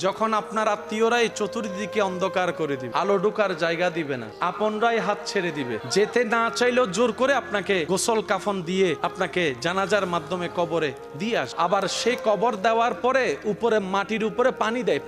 যখন আপনার আত্মীয়রাই চতুর্দিকে অন্ধকার করে দিবে, আলো ঢোকার জায়গা দিবে না, আপনরাই হাত ছেড়ে দিবে, যেতে না চাইলেও জোর করে আপনাকে গোসল কাফন দিয়ে আপনাকে জানাজার মাধ্যমে কবরে দিয়ে আস। আবার সে কবর দেওয়ার পরে উপরে মাটির উপরে পানি দেয়,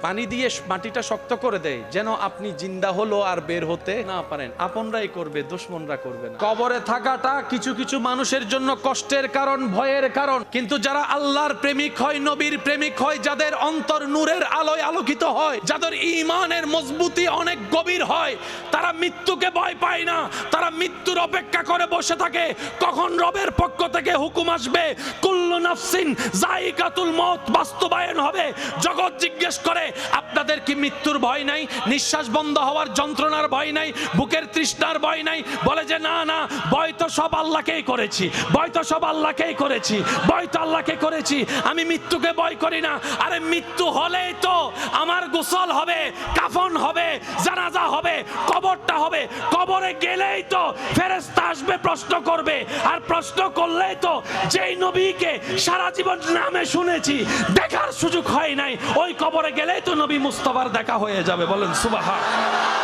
পানি দিয়ে মাটিটা শক্ত করে দেয়, যেন আপনি জিন্দা হলো আর বের হতে না পারেন। আপনরাই করবে, দুশমনরা করবে না। কবরে থাকাটা কিছু কিছু মানুষের জন্য কষ্টের কারণ, ভয়ের কারণ, কিন্তু যারা আল্লাহর প্রেমিক হয়, নবীর প্রেমিক হয়, যাদের অন্তর নূরের আলোয় আলোকিত হয়, যাদের ঈমানের মজবুতি অনেক গভীর হয়, তারা মৃত্যুকে ভয় পায় না। তারা মৃত্যুর অপেক্ষা করে বসে থাকে কখন রবের পক্ষ থেকে হুকুম আসবে, কুল্লু নাফসিন যায়িকাতুল মউত বাস্তবায়ন হবে। জগৎ জিজ্ঞেস করে আপনাদের কি মৃত্যুর ভয় নাই, নিঃশ্বাস বন্ধ হওয়ার যন্ত্রণার ভয় নাই, বুকের তৃষ্ণার ভয় নাই? বলে যে না না, ভয় তো সব আল্লাহকেই করেছি, ভয় তো সব আল্লাহকেই করেছি, ভয় তো আল্লাহকে করেছি, আমি মৃত্যুকে ভয় করি না। আরে মৃত্যু হলেই তো আমার গোসল হবে, কাফন হবে, জানাজা হবে, কবরটা হবে। কবরে গেলেই তো ফেরেশতা আসবে, প্রশ্ন করবে, আর প্রশ্ন করলেই তো যেই নবীকে সারা জীবন নামে শুনেছি, দেখার সুযোগ হয় নাই, ওই কবরে গেলেই তো নবী মুস্তাফার দেখা হয়ে যাবে। বলেন সুবহানাল্লাহ।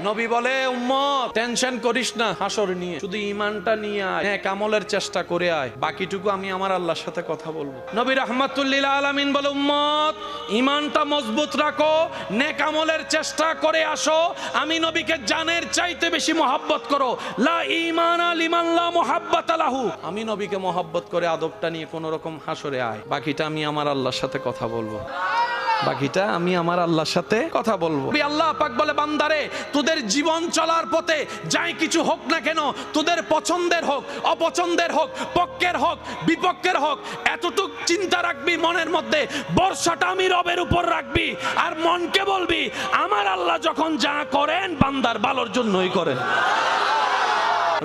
নবী বলে উম্মত টেনশন করিস না হাসর নিয়ে, শুধু ঈমানটা নিয়ে আয়, নেক আমলের চেষ্টা করে আয়, বাকিটুকু আমি আমার আল্লাহর সাথে কথা বলবো। নবী রাহমাতুল লিল আলামিন বলে উম্মত ঈমানটা মজবুত রাখো, নেক আমলের চেষ্টা করে আসো, আমি নবীকে জানের চাইতে বেশি মহব্বত করো। লা ঈমানা লিমান লা মুহাব্বাতা লাহু, আমি নবীকে মহব্বত করে আদবটা নিয়ে কোন রকম হাসরে আয়, বাকিটা আমি আমার আল্লাহর সাথে কথা বলবো, বাকিটা আমি আমার আল্লাহর সাথে কথা বলবো। আল্লাহ পাক বলে বান্দারে তোদের জীবন চলার পথে যাই কিছু হোক না কেন, তোদের পছন্দের হোক অপছন্দের হোক, পক্ষের হোক বিপক্ষের হোক, এতটুক চিন্তা রাখবি মনের মধ্যে, ভরসাটা আমি রবের উপর রাখবি, আর মনকে বলবি আমার আল্লাহ যখন যা করেন বান্দার ভালোর জন্যই করেন।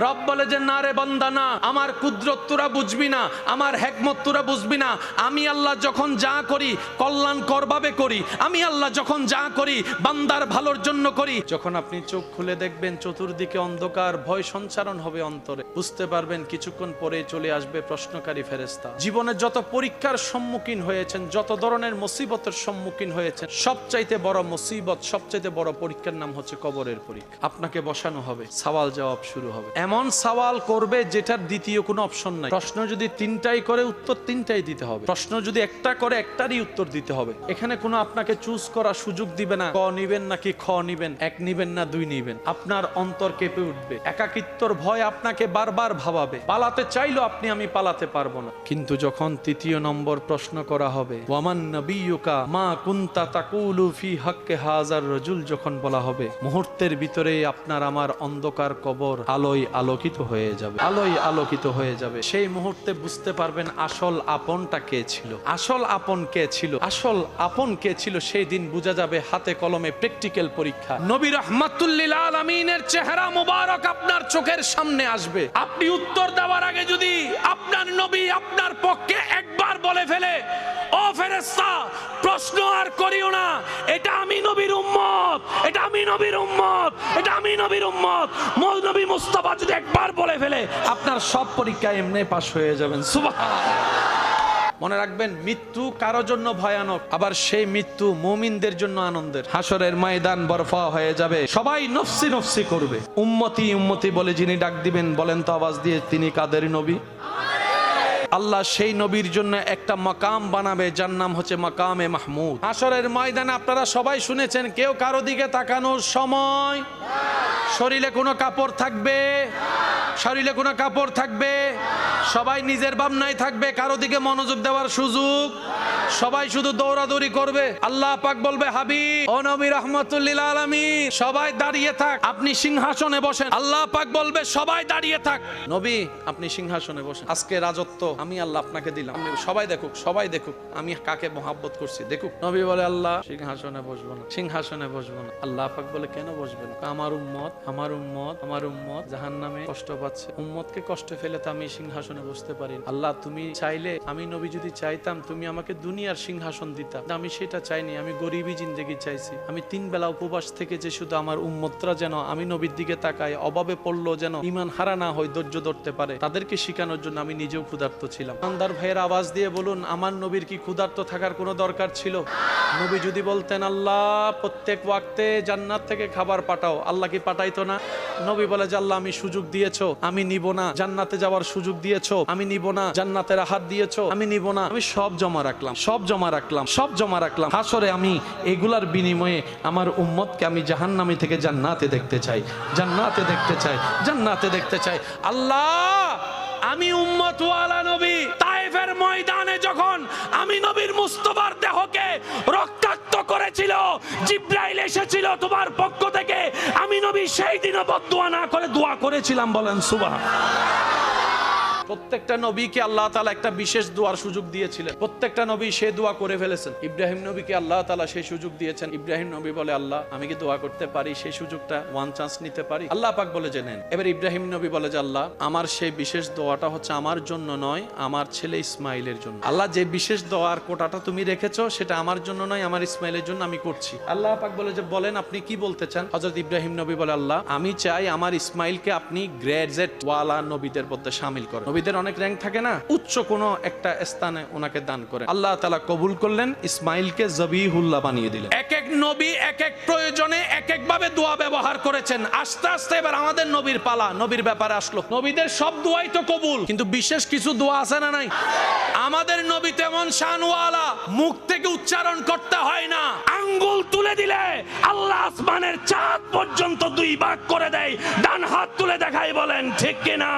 রব বলে যে না রে বান্দা না, আমার কুদরত তোরা বুঝবি না, আমার হিকমত তোরা বুঝবি না, আমি আল্লাহ যখন যা করি কল্যাণকর ভাবে করি, আমি আল্লাহ যখন যা করি বান্দার ভালোর জন্য করি। যখন আপনি চোখ খুলে দেখবেন চতুর্দিকে অন্ধকার, ভয় সঞ্চারণ হবে অন্তরে, বুঝতে পারবেন কিছুক্ষণ পরে চলে আসবে প্রশ্নকারী ফেরেশতা। জীবনে যত পরীক্ষার সম্মুখীন হয়েছেন, যত ধরনের মুসিবতের সম্মুখীন হয়েছেন, সবচাইতে বড় মুসিবত, সবচাইতে বড় পরীক্ষার নাম হচ্ছে কবরের পরীক্ষা। আপনাকে বসানো হবে, সওয়াল জবাব শুরু হবে, এমন সওয়াল করবে যেটার দ্বিতীয় কোনো অপশন নাই। প্রশ্ন যদি তিনটাই করে উত্তর তিনটাই দিতে হবে, প্রশ্ন যদি একটা করে একটারই উত্তর দিতে হবে। এখানে কোনো আপনাকে চুজ করার সুযোগ দিবে না, ক নিবেন নাকি খ নিবেন, এক নিবেন না দুই নিবেন। আপনার অন্তর কেঁপে উঠবে, একাকিত্বর ভয় আপনাকে বারবার ভাবাবে, পালাতে চাইলেও আপনি আমি পালাতে পারবো না। কিন্তু যখন তৃতীয় নম্বর প্রশ্ন করা হবে ওয়ামান নবিয়্যুকা মা কুনতা তাকুলু ফি হাক্কি হাযার রাজুল, যখন বলা হবে মুহূর্তের ভিতরে আপনার আমার অন্ধকার কবর আলোয় আলোকিত হয়ে যাবে, আলোয় আলোকিত হয়ে যাবে। সেই মুহূর্তে বুঝতে পারবেন আসল আপনটা কে ছিল, আসল আপন কে ছিল, আসল আপন কে ছিল। সেই দিন বোঝা যাবে, হাতে কলমে প্র্যাকটিক্যাল পরীক্ষা। নবী রাহমাতুল লিল আলামিনের চেহারা মুবারক আপনার চোখের সামনে আসবে। আপনি উত্তর দেওয়ার আগে যদি আপনার নবী আপনার পক্ষে একবার বলে ফেলে ও ফেরেশতা প্রশ্ন আর করিও না, এটা আমি নবীর উম্মত, এটা আমি নবীর উম্মত, এটা আমি নবীর উম্মত, নবী মুস্তাফা যদি একবার বলে ফেলে আপনার সব পরীক্ষা এমনি পাস হয়ে যাবেন। সুবহানাল্লাহ। মনে রাখবেন মৃত্যু কারোর জন্য ভয়ানক, আবার সেই মৃত্যু মুমিনদের জন্য আনন্দের। হাসরের ময়দান বরফা হয়ে যাবে, সবাই নফসি নফসি করবে, উম্মতি উম্মতি বলে যিনি ডাক দিবেন, বলেন তো আওয়াজ দিয়ে তিনি কাদের নবী? আল্লাহ সেই নবীর জন্য একটা মাকাম বানাবে যার নাম হচ্ছে মাকামে মাহমুদ। হাসরের ময়দানে আপনারা সবাই শুনেছেন, কেউ কারো দিকে তাকানোর সময়, শরীরে কোনো কাপড় থাকবে, শরীরে কোনো কাপড় থাকবে, সবাই নিজের ভাবনায় থাকবে, কারো দিকে মনোযোগ দেওয়ার সুযোগ, সবাই শুধু দৌড়াদৌড়ি করবে। আল্লাহ পাক বলবে হাবিব ও নবী রাহমাতুল লিল আলামিন সবাই দাঁড়িয়ে থাক, আপনি সিংহাসনে বসেন। আল্লাহ পাক বলবে সবাই দাঁড়িয়ে থাক, নবী আপনি সিংহাসনে বসেন, আজকে রাজত্ব আমি আল্লাহ আপনাকে দিলাম, সবাই দেখুক, সবাই দেখুক আমি কাকে মহব্বত করছি, দেখুক। নবী বলে আল্লাহ সিংহাসনে বসবো না, সিংহাসনে বসবো না। আল্লাহ পাক বলে কেন বসবেন? আমার উম্মত, আমার উম্মত, আমার উম্মত জাহান্নামে কষ্ট পাচ্ছে, উম্মতকে কষ্ট ফেলে তো আমি সিংহাসনে বসতে পারি। আল্লাহ তুমি চাইলে, আমি নবী যদি চাইতাম তুমি আমাকে দুনিয়া দুনিয়ার সিংহাসন দিতা। আমি সেটা চাইনি, আমি গরিবই জিন্দেগি চাইছি। আমি 3 বেলা উপবাস থেকে যে শুধু আমার উম্মতরা যেন আমি নবীর দিকে তাকায়, অভাবে পড়লো যেন ইমান হারা না হয়, ধৈর্য ধরতে পারে, তাদেরকে শেখানোর জন্য আমি নিজেও ক্ষুধার্ত ছিলাম। আন্দার ভাইয়ের আওয়াজ দিয়ে বলুন, আমার নবীর কি ক্ষুধার্ত থাকার কোনো দরকার ছিল? নবী যদি বলতেন আল্লাহ প্রত্যেক ওয়াক্তে জান্নাত থেকে খাবার পাঠাও, আল্লাহ কি পাঠাইতো না? নবী বলে যে আল্লাহ আমি সুযোগ দিয়েছো, আমি নিব না। জান্নাতে যাওয়ার সুযোগ দিয়েছো, আমি নিব না। জান্নাতের হাত দিয়েছো, আমি নিব না। আমি সব জমা রাখলাম, সব জমা রাখলাম, সব জমা রাখলাম। হাসরে আমি এগুলার বিনিময়ে আমার উম্মতকে আমি জাহান্নামী থেকে জান্নাতে দেখতে চাই, জান্নাতে দেখতে চাই, জান্নাতে দেখতে চাই। আল্লাহ আমি উম্মত ওয়ালা নবী। তায়েফের ময়দানে যখন আমি নবীর মুস্তাফার দেহকে রক্তাক্ত করেছিল, জিবরাইল এসেছিল তোমার পক্ষ থেকে, আমি নবী সেই দিনও বদদুয়া না করে দোয়া করেছিলাম। বলেন সুবহানাল্লাহ। প্রত্যেকটা নবীকে আল্লাহ তাআলা একটা বিশেষ দোয়ার সুযোগ দিয়েছিলেন। প্রত্যেকটা নবী সে দোয়া করে ফেলেছেন। ইব্রাহিম নবীকে আল্লাহ তাআলা সেই সুযোগ দিয়েছেন। ইব্রাহিম নবী বলে আল্লাহ আমি কি দোয়া করতে পারি, সেই সুযোগটা ওয়ান চান্স নিতে পারি? আল্লাহ পাক বলে যে নেন। এবার ইব্রাহিম নবী বলে যে আল্লাহ আমার সেই বিশেষ দোয়াটা হচ্ছে আমার জন্য নয়, আমার ছেলে ইসমাইলের জন্য। আল্লাহ যে বিশেষ দোয়ার কোটাটা তুমি রেখেছো সেটা আমার জন্য নয়, আমার ইসমাইলের জন্য আমি করছি। আল্লাহ পাক বলে যে বলেন আপনি কি বলতে চান? হযরত ইব্রাহিম নবী বলে আল্লাহ আমি চাই আমার ইসমাইলকে আপনি গ্রেজেট ওয়ালা নবীদের মধ্যে শামিল করেন। নবীদের অনেক র্যাঙ্ক থাকে না, উচ্চ কোনো একটা স্থানে ওনাকে দান করেন। আল্লাহ তাআলা কবুল করলেন, ইসমাইলকে জবিহুল্লাহ বানিয়ে দিলেন। এক এক নবী এক এক প্রয়োজনে এক এক ভাবে দোয়া ব্যবহার করেছেন। আস্তে আস্তে এবার আমাদের নবীর পালা, নবীর ব্যাপারে আসলো। নবীদের সব দোয়াই তো কবুল, কিন্তু বিশেষ কিছু দোয়া আছে না নাই? আমাদের নবী তেমন শানওয়ালা, মুখ থেকে উচ্চারণ করতে হয় না, আঙ্গুল তুলে দিলে আল্লাহ আসমানের চাঁদ পর্যন্ত 2 ভাগ করে দেয়। ডান হাত তুলে দেখাই, বলেন ঠিক কিনা?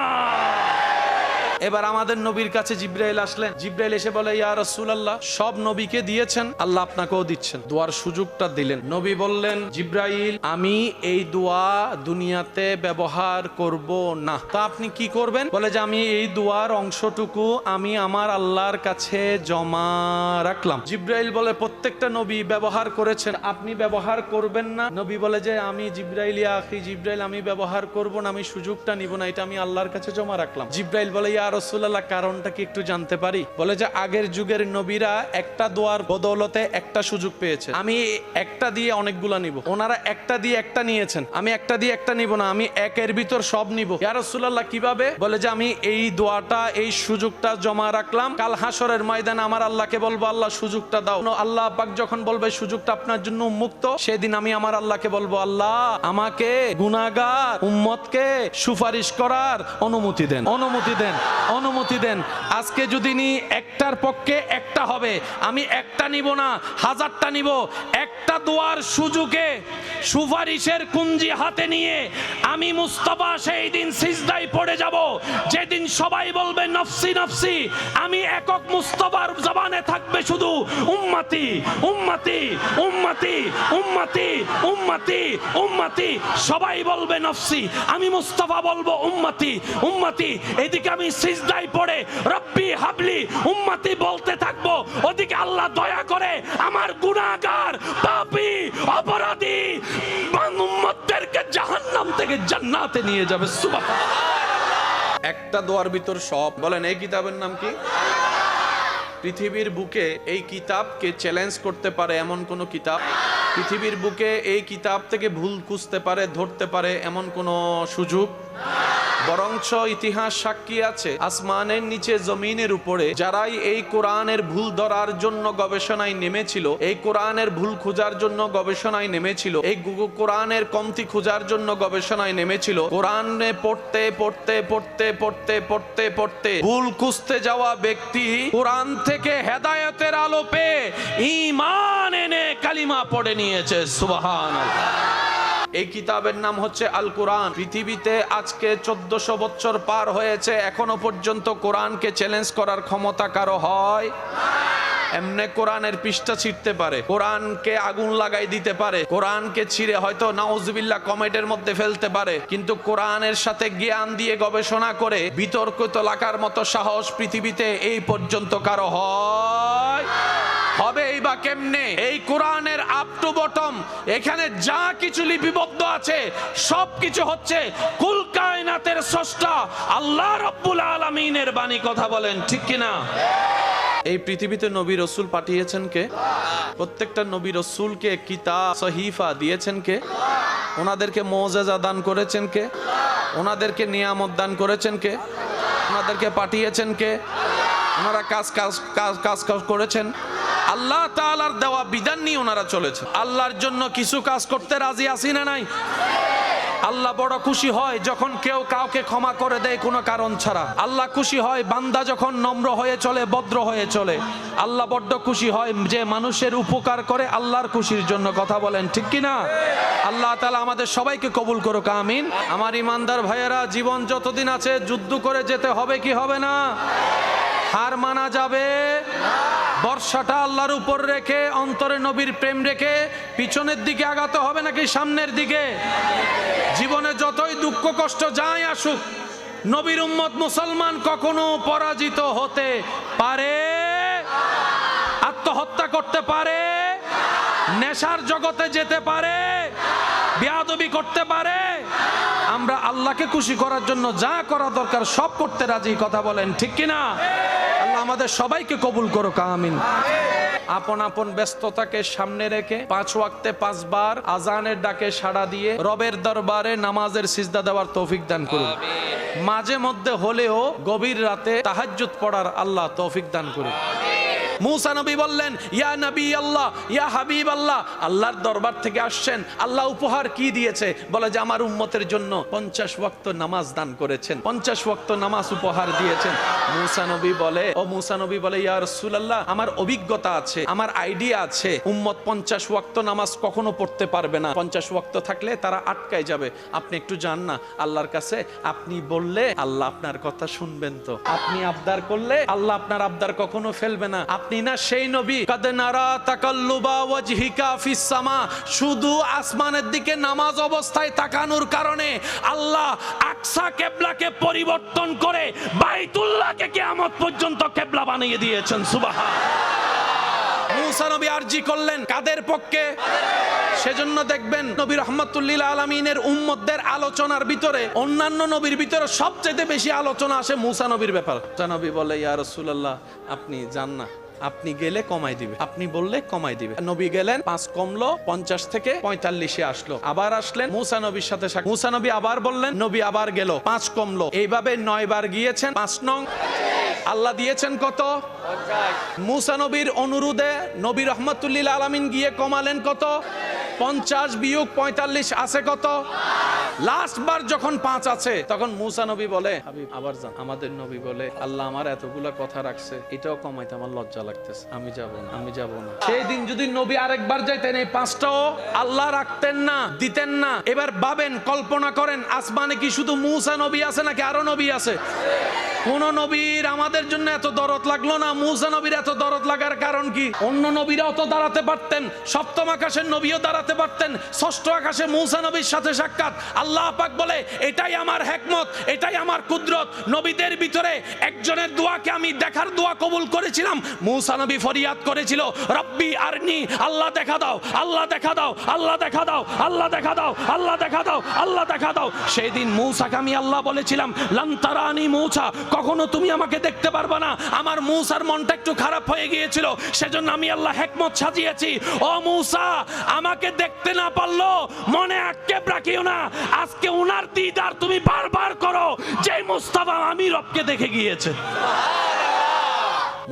এবার আমাদের নবীর কাছে জিবরাইল আসলেন। জিবরাইল এসে বলে ইয়া রাসূলুল্লাহ সব নবীকে দিয়েছেন, আল্লাহ আপনাকেও দিচ্ছেন, দোয়ার সুযোগটা দিলেন। নবী বললেন জিবরাইল আমি এই দোয়া দুনিয়াতে ব্যবহার করব না। তা আপনি কি করবেন? বলে যে আমি এই দোয়ার অংশটুকু আমি আমার আল্লাহর কাছে জমা রাখলাম। জিবরাইল বলে প্রত্যেকটা নবী ব্যবহার করেছেন, আপনি ব্যবহার করবেন না? নবী বলে যে আমি জিবরাইল ইয়া আখি জিবরাইল আমি ব্যবহার করব না, আমি সুযোগটা নিব না, এটা আমি আল্লাহর কাছে জমা রাখলাম। জিবরাইল বলে ইয়া রাসূলুল্লাহ কারণটা কি একটু জানতে পারি? বলে যে আগের যুগের নবীরা একটা দোয়ার বদৌলতে একটা সুযোগ পেয়েছে, আমি একটা দিয়ে অনেকগুলা নিব। ওনারা একটা দিয়ে একটা নিয়েছেন, আমি একটা দিয়ে একটা নিব না, আমি একের ভিতর সব নিব। ইয়া রাসূলুল্লাহ কিভাবে? বলে যে আমি এই দোয়াটা এই সুযোগটা জমা রাখলাম, কাল হাসরের ময়দানে আমার আল্লাহকে বলবো আল্লাহ সুযোগটা দাও। আল্লাহ পাক যখন বলবে সুযোগটা আপনার জন্য উন্মুক্ত, সেদিন আমি আমার আল্লাহকে বলবো আল্লাহ আমাকে গুনাহগার উম্মতকে সুপারিশ করার অনুমতি দেন, অনুমতি দেন, অনুমতি দেন। আজকে যদি নি একটার পক্ষে একটা হবে, আমি একটা নিব না, 1000টা নিব। একটা দোয়ার সুযোগে সুপারিশের কুঞ্জি হাতে নিয়ে আমি মুস্তাফা সেই দিন সিজদায় পড়ে যাব, যেদিন সবাই বলবে নফসি নফসি। আমি একক মুস্তাফার জবানে থাকবে শুধু উম্মতি উম্মতি উম্মতি উম্মতি উম্মতি উম্মতি। সবাই বলবে নফসি, আমি মুস্তাফা বলবো উম্মতি উম্মতি। এদিকে আমি সিজদায় পড়ে রব্বি হাবলি উম্মতি বলতে থাকবো, ওদিকে আল্লাহ দয়া করে আমার গুনাহগার পাপী অপরাধী উম্মতদেরকে জাহান্নাম থেকে জান্নাতে নিয়ে যাবে। সুবহানাল্লাহ। একটা দোয়ার ভিতর সব। বলেন এই কিতাবের নাম কি? পৃথিবীর বুকে এই কিতাবকে চ্যালেঞ্জ করতে পারে এমন কোন কিতাব, পৃথিবীর বুকে এই কিতাব থেকে ভুল খুঁজতে পারে ধরতে পারে এমন কোন সুযোগ? বরঞ্চ ইতিহাস সাক্ষী আছে আসমানের নিচে জমিনের উপরে যারাই এই কোরআনের ভুল ধরার জন্য গবেষণায় নেমেছিল, এই কোরআনের ভুল খোঁজার জন্য গবেষণায় নেমেছিল, এই কোরআনের কমতি খোঁজার জন্য গবেষণায় নেমেছিল, কোরআনে পড়তে পড়তে পড়তে পড়তে পড়তে পড়তে ভুল খুঁজতে যাওয়া ব্যক্তি কোরআন থেকে হেদায়েতের আলো পেয়ে ঈমান এনে কালিমা পড়ে নিয়েছে। সুবহানাল্লাহ। এই কিতাবের নাম হচ্ছে আল কোরআন। পৃথিবীতে আজকে 1400 বছর পার হয়েছে, এখনো পর্যন্ত কোরআনকে চ্যালেঞ্জ করার ক্ষমতা কারো হয়? এমনি কোরআনের পৃষ্ঠা ছিঁড়তে পারে, কোরআনকে আগুন লাগাই দিতে পারে, কোরআনকে ছিঁড়ে হয়তো নাউজুবিল্লাহ কমেটের মধ্যে ফেলতে পারে, কিন্তু কোরআনের সাথে জ্ঞান দিয়ে গবেষণা করে বিতর্কিত লাগার মতো সাহস পৃথিবীতে এই পর্যন্ত কারো হয়? হবেই বা কেমনে? এই কোরআনের আপ টু বটম এখানে যা কিছু লিপিবদ্ধ আছে সবকিছু হচ্ছে কুল কায়নাতের স্রষ্টা আল্লাহ রাব্বুল আলামিনের বাণী। কথা বলেন ঠিক কিনা? এই পৃথিবীতে নবী রসুল পাঠিয়েছেন কে? প্রত্যেকটা নবী রসুলকে কিতাব সহিফা দিয়েছেন কে? ওনাদেরকে মুআজিজা দান করেছেন কে? ওনাদেরকে নিয়ামত দান করেছেন কে? ওনাদেরকে পাঠিয়েছেন কে? ওনারা কাজ করেছেন। আল্লাহ তাআলার দেওয়া বিধান নিয়ে ওনারা চলেছে। আল্লাহর জন্য কিছু কাজ করতে রাজি আছি না নাই? আল্লাহ বড় খুশি হয় যখন কেউ কাউকে ক্ষমা করে দেয় কোনো কারণ ছাড়া। আল্লাহ খুশি হয় বান্দা যখন নম্র হয়ে চলে, ভদ্র হয়ে চলে। আল্লাহ বড্ড খুশি হয় যে মানুষের উপকার করে আল্লাহর খুশির জন্য। কথা বলেন ঠিক কি না? আল্লাহ তাআলা আমাদের সবাইকে কবুল করুক, আমিন। আমার ইমানদার ভাইয়েরা, জীবন যতদিন আছে যুদ্ধ করে যেতে হবে কি হবে না? হার মানা যাবে না। বর্ষাটা আল্লাহর উপর রেখে, অন্তরে নবীর প্রেম রেখে পিছনের দিকে আগাতে হবে নাকি সামনের দিকে? জীবনে যতই দুঃখ কষ্ট যাই আসুক, নবীর উম্মত মুসলমান কখনো পরাজিত হতে পারে? আত্মহত্যা করতে পারে? নেশার জগতে যেতে পারে? বেয়াদবি করতে পারে? আমরা আল্লাহকে খুশি করার জন্য যা করা দরকার সব করতে রাজি। কথা বলেন ঠিক কিনা? আল্লাহ আমাদের সবাইকে কবুল করুক, আমিন। আপন আপন ব্যস্ততাকে সামনে রেখে 5 ওয়াক্তে 5 বার আজানের ডাকে সাড়া দিয়ে রবের দরবারে নামাজের সিজদা দেওয়ার তৌফিক দান করুন। মাঝে মধ্যে হলেও গভীর রাতে তাহাজ্জুদ পড়ার আল্লাহ তৌফিক দান করুন। মুসা নবী বললেন, ইয়া নবী আল্লাহ, ইয়া হাবিব আল্লাহ। আল্লাহর দরবার থেকে আসছেন, আল্লাহ উপহার কি দিয়েছে? বলে যে আমার উম্মতের জন্য 50 ওয়াক্ত নামাজ দান করেছেন, 50 ওয়াক্ত নামাজ উপহার দিয়েছেন। মুসা নবী বলে, ও মুসা নবী বলে, ইয়া রাসূলুল্লাহ, আমার অভিজ্ঞতা আছে, আমার আইডিয়া আছে, উম্মত 50 ওয়াক্ত নামাজ কখনো পড়তে পারবে না। 50 ওয়াক্ত থাকলে তারা আটকায় যাবে। আপনি একটু যান না আল্লাহর কাছে, আপনি বললে আল্লাহ আপনার কথা শুনবেন। তো আপনি আবদার করলে আল্লাহ আপনার আবদার কখনো ফেলবে না। আপনি না সেই নবী, কাদ নারা তাকাল্লুবা ওয়াজহিকা ফিস সামা, শুধু আসমানের দিকে নামাজ অবস্থায় তাকানোর কারণে আল্লাহ আকসা কিবলাকে পরিবর্তন করে বাইতুল্লাহকে কিয়ামত পর্যন্ত কিবলা বানিয়ে দিয়েছেন। সুবহানাল্লাহ। মুসা নবী আরজি করলেন কাদের পক্ষে? সেজন্য দেখবেন নবী রাহমাতুল লিল আলামিনের উম্মতদের আলোচনার ভিতরে অন্যান্য নবীর ভিতরে সবচেয়ে বেশি আলোচনা আসে মুসা নবীর ব্যাপার। নবী বলে, ইয়া রাসূলুল্লাহ, আপনি যান না, আপনি গেলে কমাই দিবে, আপনি বললে কমাই দিবে। নবী গেলেন, 5 কমলো, 50 থেকে 45-এ আসলো। আবার আসলেন, মুসা নবীর সাথে মুসা নবী আবার বললেন, নবী আবার গেল, 5 কমলো। এইভাবে 9 বার গিয়েছেন। 5 নং আল্লাহ দিয়েছেন কত? 50। মুসা নবীর অনুরোধে নবী রাহমাতুল লিল আলামিন গিয়ে কমালেন কত? 50 বিয়োগ 45 আছে কত? লাস্ট বার যখন 5 আছে তখন মুসা নবী বলে, হাবিব আবার যান। আমাদের নবী বলে, আল্লাহ আমার এতগুলা কথা রাখছে, এটাও কমাইতে আমার লজ্জা লাগতেছে, আমি যাব না, আমি যাব না। সেই দিন যদি নবী আরেকবার যাইতেন, এই 5টাও আল্লাহ রাখতেন না, দিতেন না। এবার ভাবেন, কল্পনা করেন, আসমানে কি শুধু মুসা নবী আছে নাকি আরো নবী আছে? কোন নবীর আমাদের জন্য এত দরদ লাগলো না, মুসা নবীর এত দরদ লাগার কারণ কি? অন্য নবীরাও তো দাঁড়াতে পারতেন, সপ্তম আকাশের নবীও দাঁড়াতে পারতেন, ষষ্ঠ আকাশে মুসা নবীর সাথে সাক্ষাৎ। আল্লাহ পাক বলে, এটাই আমার হিকমত, এটাই আমার কুদরত। নবীদের ভিতরে একজনের দোয়াকে আমি দেখার দোয়া কবুল করেছিলাম। মুসা নবী ফরিয়াদ করেছিল, রব্বি আরনি, আল্লাহ দেখা দাও, আল্লাহ দেখা দাও, আল্লাহ দেখা দাও, আল্লাহ দেখা দাও, আল্লাহ দেখা দাও, আল্লাহ দেখা দাও। সেই দিন মুসাকে আমি আল্লাহ বলেছিলাম, লান তারানি মুসা, কখনো তুমি আমাকে দেখতে পারবে না। আমার মুসার মনটা একটু খারাপ হয়ে গিয়েছিল, সেজন্য আমি আল্লাহ হিকমত সাজিয়েছি। ও মুসা, আমাকে দেখতে না পারলো মনে আক্ষেপ রাখিও না, আজকে উনার দিদার তুমি বারবার করো, যে মুস্তাফা আমি রবকে দেখে গিয়েছে।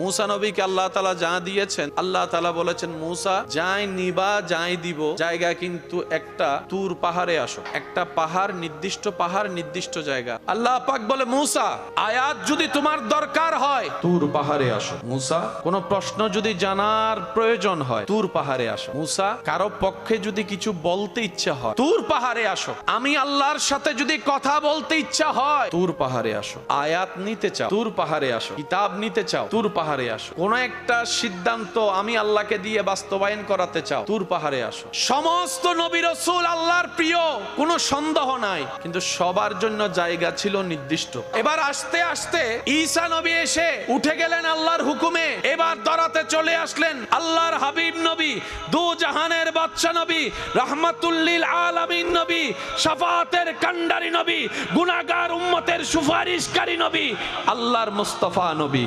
মুসা নবীকে আল্লাহ তাআলা যা দিয়েছেন, আল্লাহ তাআলা বলেছেন, মুসা যাই নিবা, যাই দিব, জায়গা কিন্তু একটা তুর পাহাড়ে আসো। একটা পাহাড়, নির্দিষ্ট পাহাড়, নির্দিষ্ট জায়গা। আল্লাহ পাক বলে, মুসা আয়াত যদি তোমার দরকার হয় তুর পাহাড়ে আসো। মুসা কোন প্রশ্ন যদি জানার প্রয়োজন হয় তুর পাহাড়ে আসো। মুসা কারো পক্ষে যদি কিছু বলতে ইচ্ছা হয় তুর পাহাড়ে আসো। আমি আল্লাহর সাথে যদি কথা বলতে ইচ্ছা হয় তুর পাহাড়ে আসো। আয়াত নিতে চাও তুর পাহাড়ে আসো। কিতাব নিতে চাও তুর পাহাড়ে আসো। কোন একটা সিদ্ধান্ত আমি আল্লাহকে দিয়ে বাস্তবায়ন করাতে চাও তুর পাহাড়ে আসো। সমস্ত নবী রাসূল আল্লাহর প্রিয়, কোনো সন্দেহ নাই, কিন্তু সবার জন্য জায়গা ছিল নির্দিষ্ট। এবার আস্তে আস্তে ঈসা নবী এসে উঠে গেলেন আল্লাহর হুকুমে। এবার দরাতে চলে আসলেন আল্লাহর হাবিব নবী, দু জাহানের বাদশা নবী, রাহমাতুল লিল আলামিন নবী, শাফাআতের কান্ডারি নবী, গুনাহগার উম্মতের সুপারিশকারী নবী, আল্লাহর মুস্তাফা নবী।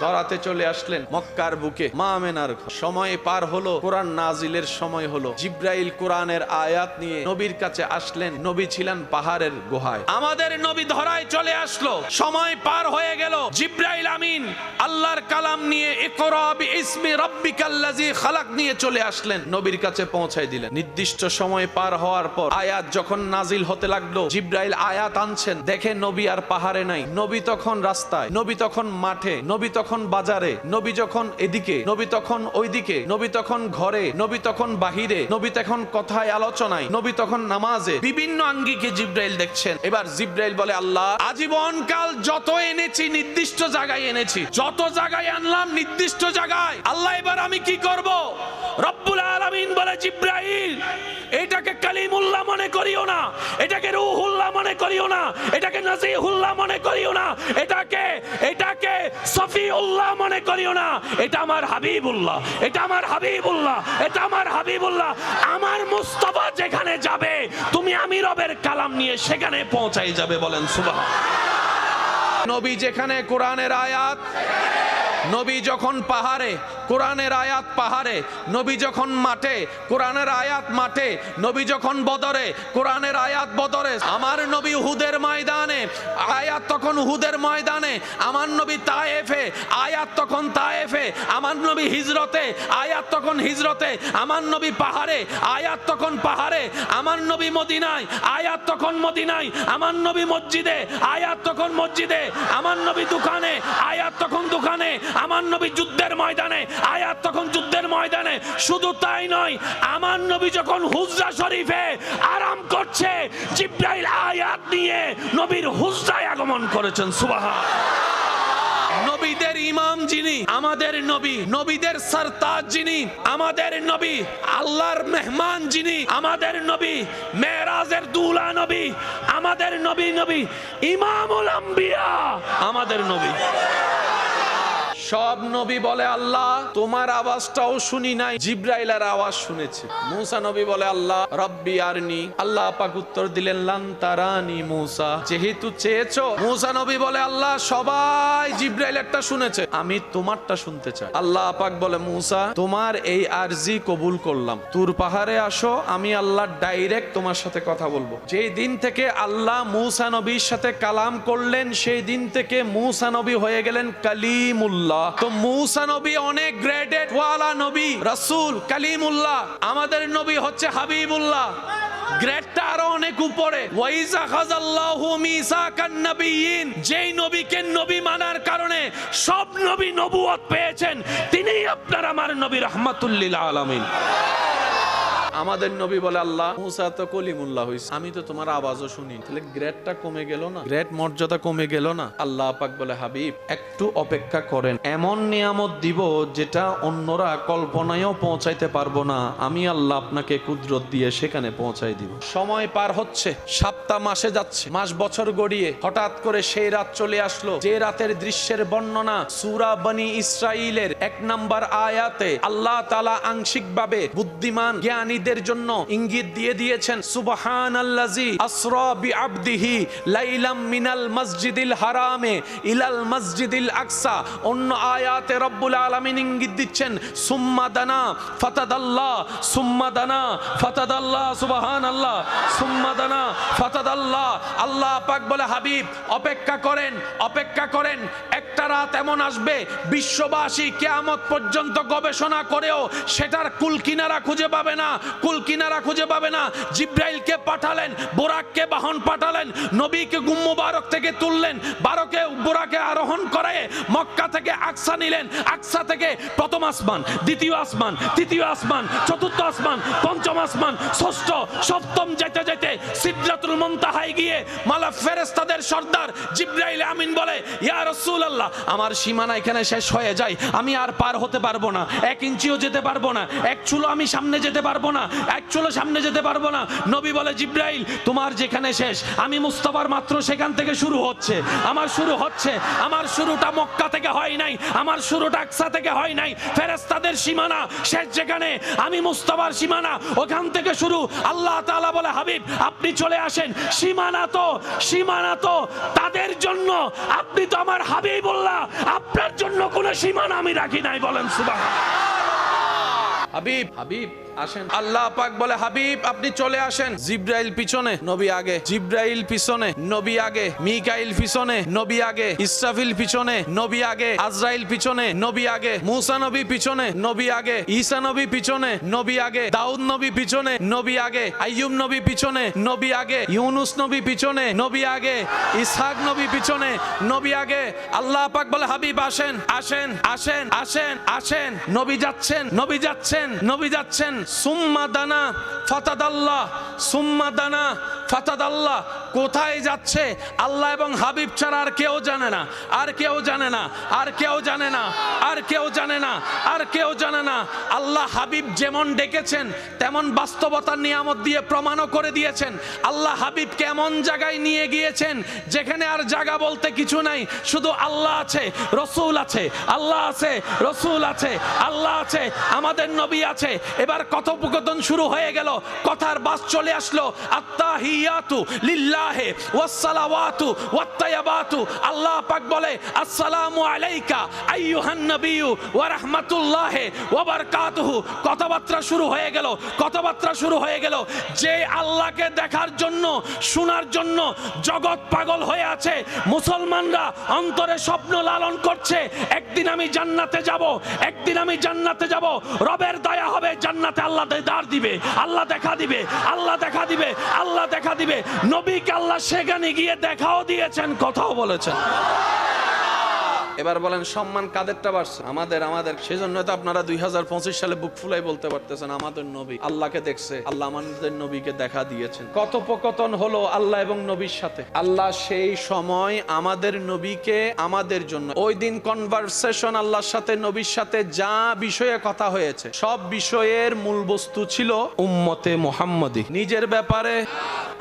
ধরাতে চলে আসলেন মক্কার বুকে মা আমেনার ঘর। সময় পার হলো, কোরআন নাজিলের সময় হলো। জিব্রাইল কোরআনের আয়াত নিয়ে নবীর কাছে আসলেন। নবী ছিলেন পাহাড়ের গুহায়। আমাদের নবী ধরায় চলে আসলো, সময় পার হয়ে গেল। জিব্রাইল আমিন আল্লাহর কালাম নিয়ে ইকরা বিইসমি রাব্বিকাল্লাযী খালাক নিয়ে চলে আসলেন, নবীর কাছে পৌঁছায় দিলেন। নির্দিষ্ট সময় পার হওয়ার পর আয়াত যখন নাজিল হতে লাগলো, জিব্রাইল আয়াত আনছেন, দেখে নবী আর পাহাড়ে নাই। নবী তখন রাস্তায়, নবী তখন মাঠে, নবী তখন বাজারে, নবী যখন এদিকে, নবী তখন ওইদিকে, নবী তখন ঘরে, নবী তখন বাহিরে, নবী তখন কথায় আলোচনায়, নবী তখন নামাজে। বিভিন্ন আঙ্গিকে জিব্রাইল দেখছেন। এবার জিব্রাইল বলে, আল্লাহ আজীবন কাল যত এনেছি নির্দিষ্ট জায়গায় এনেছি, যত জায়গায় আনলাম নির্দিষ্ট জায়গায়। আল্লাহ এবার আমি কি করব? রব্বুল আলামিন বলে, জিব্রাইল এটাকে কালিমুল্লাহ মনে করিও না, এটাকে রূহুল্লাহ মনে করিও না, এটাকে নাজিহুল্লাহ মনে করিও না, এটাকে সফিউল্লাহ মনে করিও না। এটা আমার হাবিবুল্লাহ, এটা আমার হাবিবুল্লাহ, এটা আমার হাবিবুল্লাহ। আমার মুস্তাফা যেখানে যাবে তুমি আমি রবের কালাম নিয়ে সেখানে পৌঁছাই যাবে। বলেন সুবহান। নবী যেখানে কোরআনের আয়াত, নবী যখন পাহাড়ে কোরআনের আয়াত পাহাড়ে, নবী যখন মাঠে কোরআনের আয়াত মাঠে, নবী যখন বদরে কোরআনের আয়াত বদরে। আমার নবী উহুদের ময়দানে আয়াত তখন উহুদের ময়দানে, আমার নবী তায়েফে আয়াত তখন তায়েফে, আমার নবী হিজরতে আয়াত তখন হিজরতে, আমার নবী পাহাড়ে আয়াত তখন পাহাড়ে, আমার নবী মদিনায় আয়াত তখন মদিনায়, আমার নবী মসজিদে আয়াত তখন মসজিদে, আমার নবী দোকানে আয়াত তখন দোকানে, আমার নবী যুদ্ধের ময়দানে আয়াত তখন যুদ্ধের ময়দানে। শুধু তাই নয়, আমার নবী যখন হুজরা শরীফে আরাম করছে, জিব্রাইল আয়াত নিয়ে নবীর হুজরায় আগমন করেছেন। সুবহান। নবীদের ইমাম যিনি, আমাদের নবী, নবীদের সরতাজ যিনি, আমাদের নবী, আল্লাহর মেহমান যিনি, আমাদের নবী, মেরাজের দুলা নবী, আমাদের নবী, নবী ইমামুল আম্বিয়া, আমাদের নবী। সব নবী বলে, আল্লাহ তোমার আওয়াজটাও শুনি নাই, জিব্রাইলের আওয়াজ শুনেছি। মুসা নবী বলে, আল্লাহ রব্বি আরনি। আল্লাহ পাক উত্তর দিলেন, লান তারানি মুসা, যেহেতু চেয়েছো। মুসা নবী বলে, আল্লাহ সবাই জিব্রাইল একটা শুনেছে, আমি তোমারটা শুনতে চাই। আল্লাহ পাক বলে, মুসা তোমার এই আরজি কবুল করলাম, তুর পাহাড়ে আসো, আমি আল্লাহ ডাইরেক্ট তোমার সাথে কথা বলবো। যেই দিন থেকে আল্লাহ মুসা নবীর সাথে কালাম করলেন, সেই দিন থেকে মুসা নবী হয়ে গেলেন কালিমুল্লাহ। তো মুসা নবী অনেক গ্রেডেড ওয়ালা নবী, রাসূল, কালিমুল্লাহ। আমাদের নবী হচ্ছে হাবিবুল্লাহ, গ্রেডটা আরো অনেক উপরে। ওয়াইজা খাযাল্লাহু মিসাকান নাবিয়িন, যেই নবীকে নবী মানার কারণে সব নবী নবুয়ত পেয়েছেন, তিনিই আপনার আমার নবী রাহমাতুল লিল আলামিন। আমাদের নবী বলে, আল্লাহ মুসা তো কলিমুল্লাহ হইছে, আমি তো তোমার আওয়াজও শুনি, তাহলে গ্রেডটা কমে গেল না, গ্রেড মর্যাদা কমে গেল না? আল্লাহ পাক বলে, হাবিব একটু অপেক্ষা করেন, এমন নিয়ামত দিব যেটা অন্যরা কল্পনায়ও পৌঁছাইতে পারবো না, আমি আল্লাহ আপনাকে কুদরত দিয়ে সেখানে পৌঁছাই দিব। সময় পার হচ্ছে, সপ্তাহ মাসে যাচ্ছে, মাস বছর গড়িয়ে হঠাৎ করে সেই রাত চলে আসলো, যে রাতের দৃশ্যের বর্ণনা সূরা বনি ইসরাইলের 1 নম্বর আয়াতে আল্লাহ তাআলা আংশিকভাবে বুদ্ধিমান জ্ঞানী জন্য ইঙ্গিত দিয়ে দিয়েছেন। সুবহানাল্লাযী আসরা বিআবদিহি লাইলাম মিনাল মসজিদিল হারামে ইলাল মসজিদিল আকসা। অন্য আয়াতে রব্বুল আলামিন ইঙ্গিত দিচ্ছেন, সুম্মা দানা ফাতাদাল্লাহ, সুম্মা দানা ফাতাদাল্লাহ, সুবহানাল্লাহ, সুম্মা দানা ফাতাদাল্লাহ। আল্লাহ পাক বলে, হাবিব অপেক্ষা করেন, অপেক্ষা করেন, একটা রাত এমন আসবে বিশ্ববাসী কিয়ামত পর্যন্ত গবেষণা করেও সেটার কুলকিনারা খুঁজে পাবে না, কুলকিনারা খুঁজে পাবে না। জিব্রাইলকে পাঠালেন, বোরাককে বাহন পাঠালেন, নবীকে মুবারক থেকে তুললেন, বারকে বোরাকে আরোহণ করে মক্কা থেকে আকসা নিলেন, আকসা থেকে প্রথম আসমান, দ্বিতীয় আসমান, তৃতীয় আসমান, চতুর্থ আসমান, পঞ্চম আসমান, ষষ্ঠ, সপ্তম, যেতে যেতে সিদরাতুল মুনতাহায় গিয়ে মালা ফেরেশতাদের সর্দার জিব্রাইল আমিন বলে, ইয়া রাসূলুল্লাহ আমার সীমানা এখানে শেষ হয়ে যায়, আমি আর পার হতে পারবো না, 1 ইঞ্চিও যেতে পারবো না, 1 চুলো আমি সামনে যেতে পারবো না, 1 চুলো সামনে যেতে পারবো না। নবী বলে, জিব্রাইল তোমার যেখানে শেষ, আমি মুস্তাফার মাত্র সেখান থেকে শুরু হচ্ছে, আমার শুরু হচ্ছে, আমার শুরুটা মক্কা থেকে হয় নাই, আমার শুরুটা আকসা থেকে হয় নাই, ফেরেশতাদের সীমানা শেষ যেখানে, আমি মুস্তাফার সীমানা ওখান থেকে শুরু। আল্লাহ তাআলা বলে, হাবিব আপনি চলে আসেন, সীমানা তো তাদের জন্য, আপনি তো আমার হাবিবুল্লাহ আল্লাহ আপনার জন্য কোনো সীমানা আমি রাখি নাই, বলেন সুবহানাল্লাহ। হাবিব, হাবিব আসেন। আল্লাহ পাক বলে হাবিব আপনি চলে আসেন। জিব্রাইল পিছনে, নবী আগে। জিব্রাইল পিছনে, নবী আগে। মিকাইল পিছনে, নবী আগে। ইসরাফিল পিছনে, নবী আগে। আজরাইল পিছনে, নবী আগে। মুসা নবী পিছনে, নবী আগে। ঈসা নবী পিছনে, নবী আগে। দাউদ নবী পিছনে, নবী আগে। আইয়ুব নবী পিছনে, নবী আগে। ইউনুস নবী পিছনে, নবী আগে। ইসহাক নবী পিছনে, নবী আগে। আল্লাহ পাক বলে হাবিব আসেন, আসেন, আসেন, আসেন, আসেন। নবী যাচ্ছেন, নবী যাচ্ছেন, নবী যাচ্ছেন। সুম্মা দানা ফাতাদাল্লাহ, সুম্মা দানা ফাতাদাল্লাহ। কোথায় যাচ্ছে আল্লাহ এবং হাবিব ছাড়া আর কেউ জানে না, আর কেউ জানে না, আর কেউ জানে না, আর কেউ জানে না, আর কেউ জানে না। আল্লাহ হাবিব যেমন ডেকেছেন তেমন বাস্তবতার নিয়ামত দিয়ে প্রমাণও করে দিয়েছেন। আল্লাহ হাবিবকে এমন জায়গায় নিয়ে গিয়েছেন যেখানে আর জায়গা বলতে কিছু নাই, শুধু আল্লাহ আছে, রসুল আছে, আল্লাহ আছে, রসুল আছে, আল্লাহ আছে, আমাদের নবী আছে। এবার কথোপকথন শুরু হয়ে গেল, কথার বাস চলে আসলো। আত্তাহিয়াতু লিল্লাহি ওয়াসসালাওয়াতু ওয়াত্তাইয়াবাতু। আল্লাহ পাক বলে আসসালামু আলাইকা আইয়ুহান নবিয়্যু ওয়া রাহমাতুল্লাহি ওয়া বারাকাতুহু। কথাবার্তা শুরু হয়ে গেল, কথাবার্তা শুরু হয়ে গেল। যে আল্লাহকে দেখার জন্য, শোনার জন্য জগৎ পাগল হয়ে আছে, মুসলমানরা অন্তরে স্বপ্ন লালন করছে একদিন আমি জান্নাতে যাব, একদিন আমি জান্নাতে যাব, রবের দয়া হবে, জান্নাতে আল্লাহ দেদার দিবে, আল্লাহ দেখা দিবে, আল্লাহ দেখা দিবে, আল্লাহ দেখা দিবে। নবীকে আল্লাহ সেখানে গিয়ে দেখাও দিয়েছেন, কথাও বলেছেন। এবার বলেন সম্মান কাদেরটা বাড়ছে? আমাদের, আমাদের। সেজন্য তো আপনারা 2025 সালে বুক ফুলাই বলতে পারতেছেন আমাদের নবী আল্লাহকে দেখছে, আল্লাহ আমাদের নবীকে দেখা দিয়েছেন। কথোপকথন হলো আল্লাহ এবং নবীর সাথে। আল্লাহ সেই সময় আমাদের নবীকে আমাদের জন্য, ওই দিন কনভারসেশন আল্লাহর সাথে নবীর সাথে যা বিষয়ে কথা হয়েছে সব বিষয়ের মূল বস্তু ছিল উম্মতে মুহাম্মদী। নিজের ব্যাপারে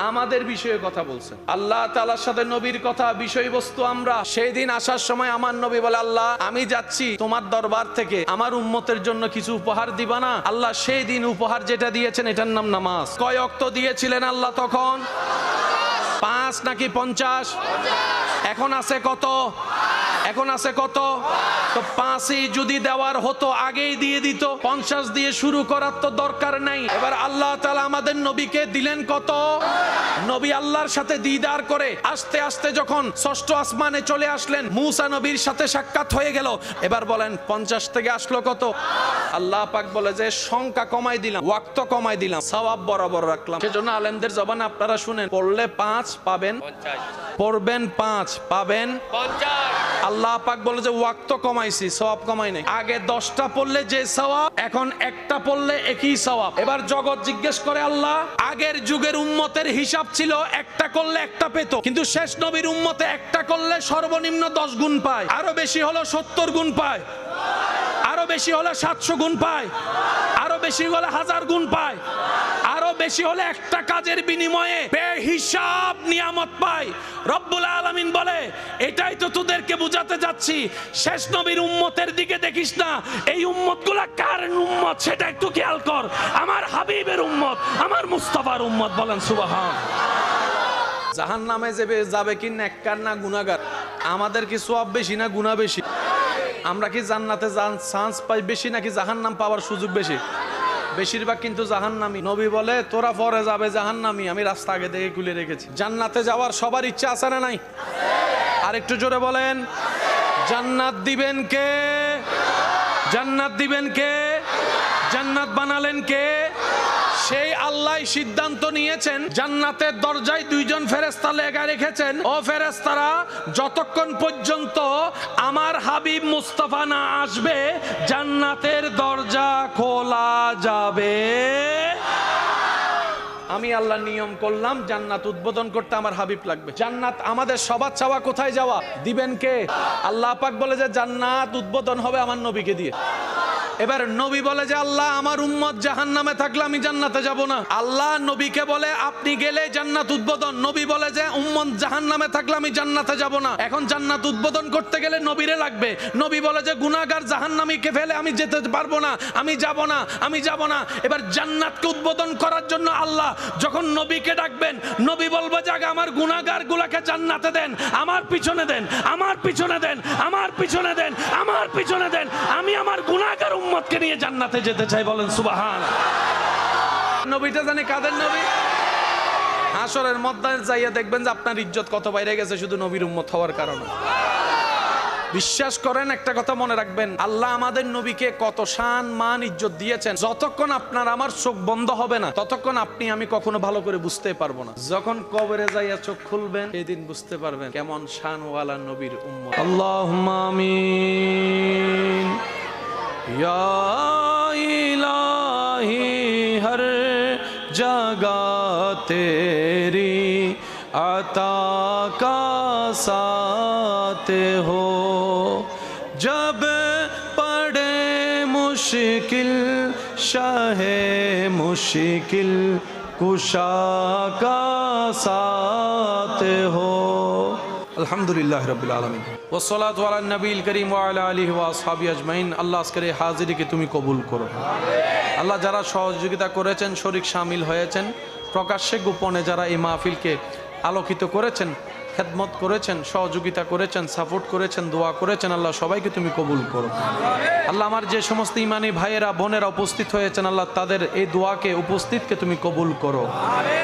আমাদের বিষয়ে কথা বলছেন। আল্লাহ তাআলার সাথে নবীর কথা বিষয়বস্তু আমরা। সেই দিন আসার সময় আমার নবী বলে আল্লাহ আমি যাচ্ছি তোমার দরবার থেকে, আমার উম্মতের জন্য কিছু উপহার দিবা না? আল্লাহ সেই দিন উপহার যেটা দিয়েছেন এটার নাম নামাজ। কয় ওয়াক্ত দিয়েছিলেন আল্লাহ তখন? 5 নাকি 50? এখন আছে কত? এখন আছে কত? তো 5ই যদি দেওয়ার হতো আগেই দিয়ে দিত, 50 দিয়ে শুরু করার তো দরকার নাই। এবার আল্লাহ তাআলা আমাদের নবীকে দিলেন কত? নবী আল্লাহর সাথে দিদার করে আস্তে আস্তে যখন 6ষ্ঠ আসমানে চলে আসলেন, মুসা নবীর সাথে সাক্ষাৎ হয়ে গেল। এবার বলেন 50 থেকে আসলো কত? আল্লাহ পাক বলে যে সংখ্যা কমাই দিলাম, ওয়াক্ত কমাই দিলাম, সওয়াব বরাবর রাখলাম। সেজন্য আলেমদের জবানে আপনারা শুনেন, পড়লে 5 পাবেন 50, পড়বেন 5 পাবেন 50। আল্লাহ পাক বলে যে ওয়াক্ত কমাইছি, সওয়াব কমাই নাই। আগে 10টা পড়লে যে সওয়াব, এখন একটা পড়লে একই সওয়াব। এবার জগৎ জিজ্ঞেস করে আল্লাহ, আগের যুগের উম্মতের হিসাব ছিল একটা করলে একটা পেত, কিন্তু শেষ নবীর উম্মতে একটা করলে সর্বনিম্ন 10 গুণ পায়, আরো বেশি হলো 70 গুণ পায়, আরো বেশি হলে 700 গুণ পায়, আরো বেশি হলে 1000 গুণ পায়, আরো বেশি হলে একটা কাজের বিনিময়ে বেহিসাব নিয়ামত পায়। রব্বুল আলামিন বলে এটাই তো তোদেরকে বুঝাতে যাচ্ছি, শেষ নবীর উম্মতের দিকে দেখিস না, এই উম্মতগুলা কার উম্মত সেটা একটু খেয়াল কর। আমার হাবিবের উম্মত, আমার মুস্তাফার উম্মত। বলেন সুবহান। জাহান্নামে যাবে কি নেককার না গুনাহগার? আমাদের কি সওয়াব বেশি না গুনাহ বেশি? আমরা কি জান্নাতে চান্স পাই বেশি নাকি জাহান্নাম পাওয়ার সুযোগ বেশি? বেশিরভাগ কিন্তু জাহান্নামী। নবী বলে তোরা পরে যাবে জাহান্নামী, আমি রাস্তা আগে থেকে খুলে রেখেছি। জান্নাতে যাওয়ার সবার ইচ্ছা আছে না নাই? আর একটু জোরে বলেন, জান্নাত দিবেন কে? জান্নাত দিবেন কে? জান্নাত বানালেন কে? সেই আল্লাহ সিদ্ধান্ত নিয়েছেন, জান্নাতের দরজায় 2 জন ফেরেশতা লেখা রেখেছেন, ও ফেরেশতারা যতক্ষণ পর্যন্ত আমার হাবিব মুস্তাফা না আসবে জান্নাতের দরজা খোলা যাবে। আমি আল্লাহ নিয়ম করলাম জান্নাত উদ্বোধন করতে আমার হাবিব লাগবে। জান্নাত আমাদের সবার চাওয়া, কোথায় যাওয়া? দিবেন কে? আল্লাহ পাক বলে যে জান্নাত উদ্বোধন হবে আমার নবীকে দিয়ে। এবার নবী বলে যে আল্লাহ আমার উম্মত জাহান্নামে থাকলে আমি জান্নাতে যাব না। আল্লাহ নবীকে বলে আপনি গেলে জান্নাত উদ্বোধন। নবী বলে যে উম্মত জাহান্নামে থাকলে আমি জান্নাতে যাব না। এখন জান্নাত উদ্বোধন করতে গেলে নবীরে লাগবে। নবী বলে যে গুনাহগার জাহান্নামীকে ফেলে আমি যেতে পারবো না, আমি যাব না, আমি যাব না। এবার জান্নাতকে উদ্বোধন করার জন্য আল্লাহ যখন নবীকে ডাকবেন, নবী বলবে যে আগে আমার গুনাহগার গুলাকে জান্নাতে দেন, আমার পিছনে দেন, আমার পিছনে দেন, আমার পিছনে দেন, আমার পিছনে দেন। আমি আমার গুনাহগার উম্মতকে নিয়ে জান্নাতে যেতে চাই। বলেন সুবহানাল্লাহ। নবীটা জানে কাদের নবী? হাসরের ময়দানে যাইয়া দেখবেন যে আপনার ইজ্জত কত বাইরে গেছে শুধু নবীর উম্মত হওয়ার কারণে। বিশ্বাস করেন, একটা কথা মনে রাখবেন, আল্লাহ আমাদের নবীকে কত শান মান ইজ্জত দিয়েছেন। যতক্ষণ আপনার আমার চোখ বন্ধ হবে না ততক্ষণ আপনি আমি কখনো ভালো করে বুঝতে পারবো না। যখন কবরে যাইয়া চোখ খুলবেন সেদিন বুঝতে পারবেন কেমন শানওয়ালা নবীর উম্মত। আল্লাহুম্মা আমিন। ইয়া ইলাহি হর জাগা তেরি आता का साथ हो, जब पड़े मुश्किल शाहे मुश्किल कुशा का साथ हो। अल्हम्दुलिल्लाह रब्बिल आलमीन वस्सलातु अला नबील करीम व अला आलिहि व আসহাবি আজমাইন। আল্লাহ আজকের এই হাজিরিকে তুমি কবুল করো। আল্লাহ যারা সহযোগিতা করেছেন, শরীক শামিল হয়েছেন, প্রকাশ্যে গোপনে যারা এই মাহফিলকে আলোকিত করেছেন, খেদমত করেছেন, সহযোগিতা করেছেন, সাপোর্ট করেছেন, দোয়া করেছেন, আল্লাহ সবাইকে তুমি কবুল করো। আল্লাহ আমার যে সমস্ত ইমানি ভাইয়েরা বোনেরা উপস্থিত হয়েছেন, আল্লাহ তাদের এই দোয়াকে উপস্থিতকে তুমি কবুল করো।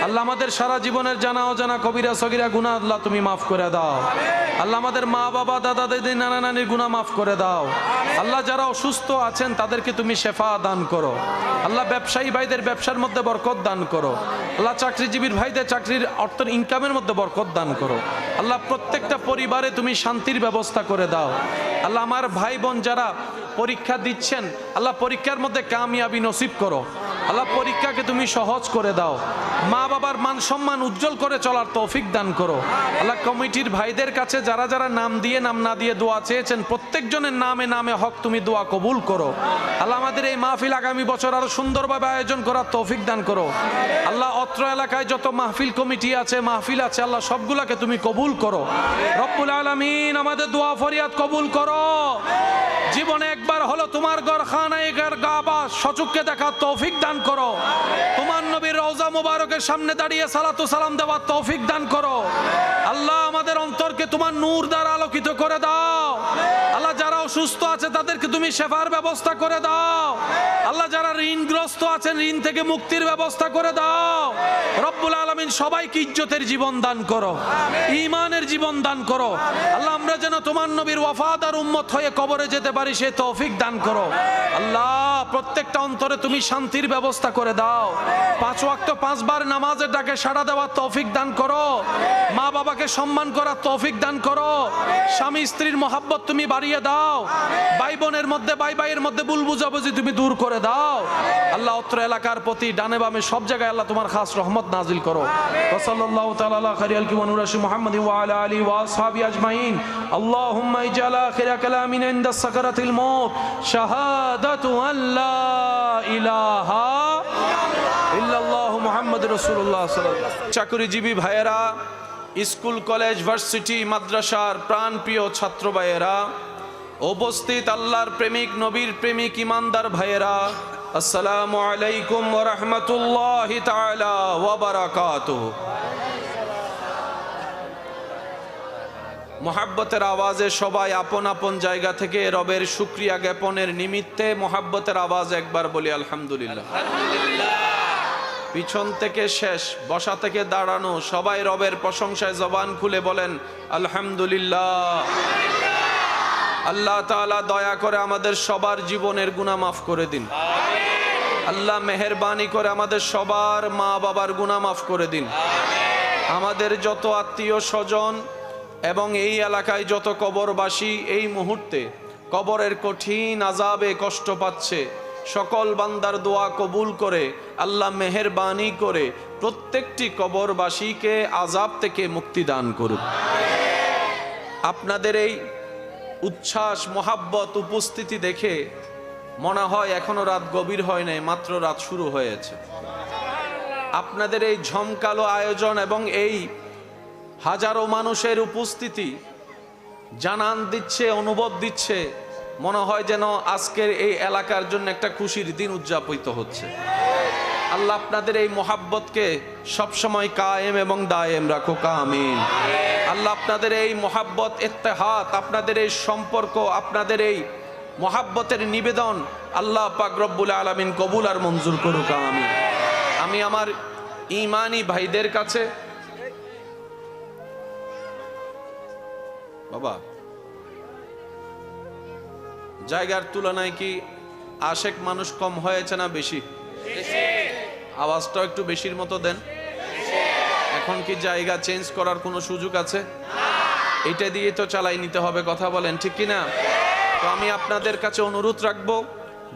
আল্লাহ আমাদের সারা জীবনের জানা অজানা কবিরা সগিরা গুনাহ আল্লাহ তুমি মাফ করে দাও। আল্লাহ আমাদের মা বাবা দাদা দাদি নানা নানির গুনাহ মাফ করে দাও। আল্লাহ যারা অসুস্থ আছেন তাদেরকে তুমি শেফা দান করো। আল্লাহ ব্যবসায়ী ভাইদের ব্যবসার মধ্যে বরকত দান করো। আল্লাহ চাকরিজীবীর ভাইদের চাকরির অর্থ ইনকামের মধ্যে বরকত দান করো। আল্লাহ প্রত্যেকটা পরিবারে তুমি শান্তির ব্যবস্থা করে দাও। আল্লাহ আমার ভাই বোন যারা পরীক্ষা দিচ্ছেন, আল্লাহ পরীক্ষার মধ্যে কামিয়াবি নসিব করো। আল্লাহ পরীক্ষাকে তুমি সহজ করে দাও। মা বাবার মান সম্মান উজ্জ্বল করে চলার তৌফিক দান করো। আল্লাহ কমিটির ভাইদের কাছে যারা যারা নাম দিয়ে নাম না দিয়ে দোয়া চেয়েছেন, প্রত্যেকজনের নামে নামে হক তুমি দোয়া কবুল করো। আল্লাহ আমাদের এই মাহফিল আগামী বছর আরো সুন্দরভাবে আয়োজন করার তৌফিক দান করো। আল্লাহ অত্র এলাকায় যত মাহফিল কমিটি আছে, মাহফিল আছে, আল্লাহ সবগুলাকে তুমি কবুল করো। রব্বুল আলামিন আমাদের দোয়া ফরিয়াদ কবুল করো। জীবনে একবার হলো তোমার গরখানায় গাবা সচক্ষে দেখার তৌফিক দান করো। তোমার নবীর রওজা মুবারকের সামনে দাঁড়িয়ে সালাতু সালাম দেওয়ার তৌফিক দান করো। আল্লাহ আমাদের অন্তরকে তোমার নূর দ্বারা আলোকিত করে দাও। আল্লাহ যারা অসুস্থ আছে তাদেরকে তুমি শেফার ব্যবস্থা করে দাও। আল্লাহ যারা ঋণগ্রস্ত আছেন ঋণ থেকে মুক্তির ব্যবস্থা করে দাও। রব্বুল আলামিন সবাইকে ইজ্জতের জীবন দান করো, ঈমানের জীবন দান করো। আল্লাহ আমরা যেন তোমার নবীর ওয়াফাদার উম্মত হয়ে কবরে যেতে পারি সে তৌফিক দান করো। আল্লাহ প্রত্যেকটা অন্তরে তুমি শান্তির ব্যবস্থা করে দাও। 5 ওয়াক্ত 5 বার নামাজের ডাকে সাড়া দেওয়ার তৌফিক দান করো। মা বাবাকে সম্মান করার তৌফিক দান করো। স্বামী স্ত্রীর মহাব্বত তুমি বাড়িয়ে দাও। ভাই বোনের মধ্যে ভাই ভাইয়ের মধ্যে ভুল বুঝাবুঝি তুমি দূর করে দাও। আল্লাহ অত্র এলাকার প্রতি ডানে বামে সব জায়গায় আল্লাহ তোমার খাস রহমত নাজিল করো। সাল্লাল্লাহু তাআলা আলা খাইরিল কিওয়ানুরাশি মুহাম্মাদ ওয়া আলা আলিহি ওয়া আসহাবি আজমাইন। আল্লাহুম্মা ইজআল আখিরা কালামিনা ইনদা সাকারাতিল মউত শাহাদাতু আল্লা ইলাহা ইল্লাল্লাহু মুহাম্মাদুর রাসূলুল্লাহ সাল্লাল্লাহু আলাইহি ওয়াসাল্লাম। চাকরিজীবী ভাইয়েরা, স্কুল কলেজ ভার্সিটি মাদ্রাসার প্রাণপ্রিয় ছাত্র ভাইয়েরা, উপস্থিত আল্লাহর প্রেমিক নবীর প্রেমিক ইমানদার ভাইয়েরা, আসসালামু আলাইকুম ওয়া রাহমাতুল্লাহি তাআলা ওয়া বারাকাতুহু। মোহাব্বতের আওয়াজে সবাই আপন আপন জায়গা থেকে রবের শুকরিয়া জ্ঞাপনের নিমিত্তে মোহাব্বতের আওয়াজ একবার বলি আলহামদুলিল্লাহ। পিছন থেকে শেষ, বসা থেকে দাঁড়ানো, সবাই রবের প্রশংসায় জবান খুলে বলেন আলহামদুলিল্লাহ। আল্লাহ তাআলা দয়া করে আমাদের সবার জীবনের গুনাহ মাফ করে দিন। আল্লাহ মেহেরবানি করে আমাদের সবার মা বাবার গুনাহ মাফ করে দিন। আমাদের যত আত্মীয় স্বজন এবং এই এলাকায় যত কবরবাসী এই মুহূর্তে কবরের কঠিন আযাবে কষ্ট পাচ্ছে, সকল বান্দার দোয়া কবুল করে আল্লাহ মেহেরবানি করে প্রত্যেকটি কবরবাসীকে আযাব থেকে মুক্তি দান করুন। আপনাদের এই উচ্ছ্বাস মহাব্বত উপস্থিতি দেখে মনে হয় এখনো রাত গভীর হয় নাই, মাত্র রাত শুরু হয়েছে। আপনাদের এই ঝমকালো আয়োজন এবং এই হাজারো মানুষের উপস্থিতি জানান দিচ্ছে, অনুভব দিচ্ছে, মনে হয় যেন আজকের এই এলাকার জন্য একটা খুশির দিন উদযাপিত হচ্ছে। আল্লাহ আপনাদের এই মোহাব্বতকে সবসময় কায়েম এবং দায়েম রাখুক, আমিন। আল্লাহ আপনাদের এই মোহাব্বত, ইত্তেহাদ, আপনাদের এই সম্পর্ক, আপনাদের এই মোহাব্বতের নিবেদন আল্লাহ পাক রব্বুল আলামিন কবুল আর মঞ্জুর করুক, আমিন। আমি আমার ঈমানি ভাইদের কাছে, বাবা জায়গার তুলনায় কি আশেক মানুষ কম হয়েছে না বেশি? আওয়াজটা একটু বেশির মতো দেন। এখন কি জায়গা চেঞ্জ করার কোনো সুযোগ আছে? এটা দিয়ে তো চালাই নিতে হবে, কথা বলেন ঠিক কিনা? তো আমি আপনাদের কাছে অনুরোধ রাখবো,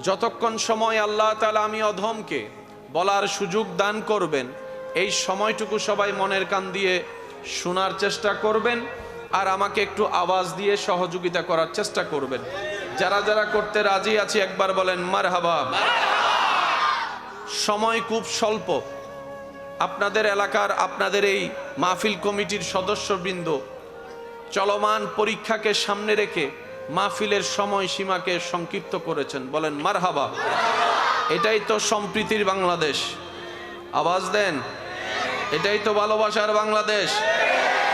যতক্ষণ সময় আল্লাহ তাআলা আমি অধমকে বলার সুযোগ দান করবেন, এই সময়টুকু সবাই মনের কান দিয়ে শোনার চেষ্টা করবেন আর আমাকে একটু আওয়াজ দিয়ে সহযোগিতা করার চেষ্টা করবেন। যারা যারা করতে রাজি আছি একবার বলেন মারহাবা। সময় খুব স্বল্প। আপনাদের এলাকার, আপনাদের এই মাহফিল কমিটির সদস্যবৃন্দ চলমান পরীক্ষাকে সামনে রেখে মাহফিলের সময় সীমাকে সংক্ষিপ্ত করেছেন, বলেন মারহাবা। এটাই তো সম্প্রীতির বাংলাদেশ, আওয়াজ দেন। এটাই তো ভালোবাসার বাংলাদেশ,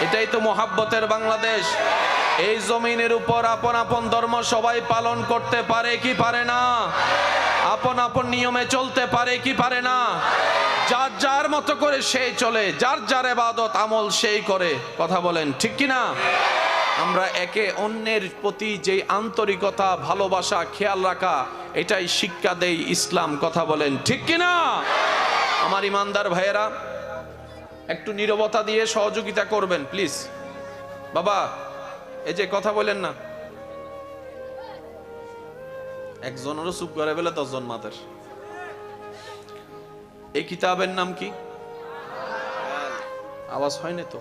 এটাই তো মোহাব্বতের বাংলাদেশ। এই জমিনের উপর আপন আপন ধর্ম সবাই পালন করতে পারে কি পারে না? আপন আপন নিয়মে চলতে পারে কি পারে না? যার যার মতো করে সেই চলে, যার যার ইবাদত আমল সেই করে, কথা বলেন ঠিক কিনা? আমরা একে অন্যের প্রতি যে আন্তরিকতা, ভালোবাসা, খেয়াল রাখা, এটাই শিক্ষা দেয় ইসলাম, কথা বলেন ঠিক কিনা? আমার ইমানদার ভাইয়েরা, একটু নীরবতা দিয়ে সহযোগিতা করবেন প্লিজ। বাবা এই যে কথা বলেন না, একজনেরও চুপ করে ফেলে 10 জন মাতের। এই কিতাবের নাম কি? আওয়াজ হয়নি তো?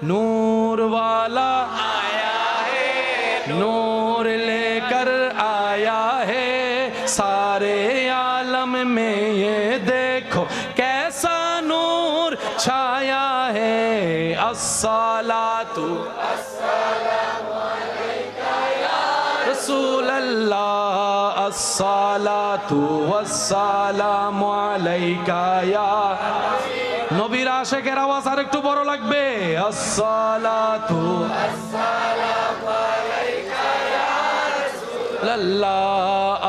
नूर वाला आया है, नूर लेकर आया है, सारे आलम में ये देखो कैसा नूर छाया है। अस्सलातु अस्सलामु अलैका या रसूल अल्लाह, अस्सलातु वस्सलामु अलैका या নবীর আশিকের আওয়াজ আর একটু বড় লাগবে। আসসালাতু আসসালামু আলাইকা ইয়া রাসূলুল্লাহ,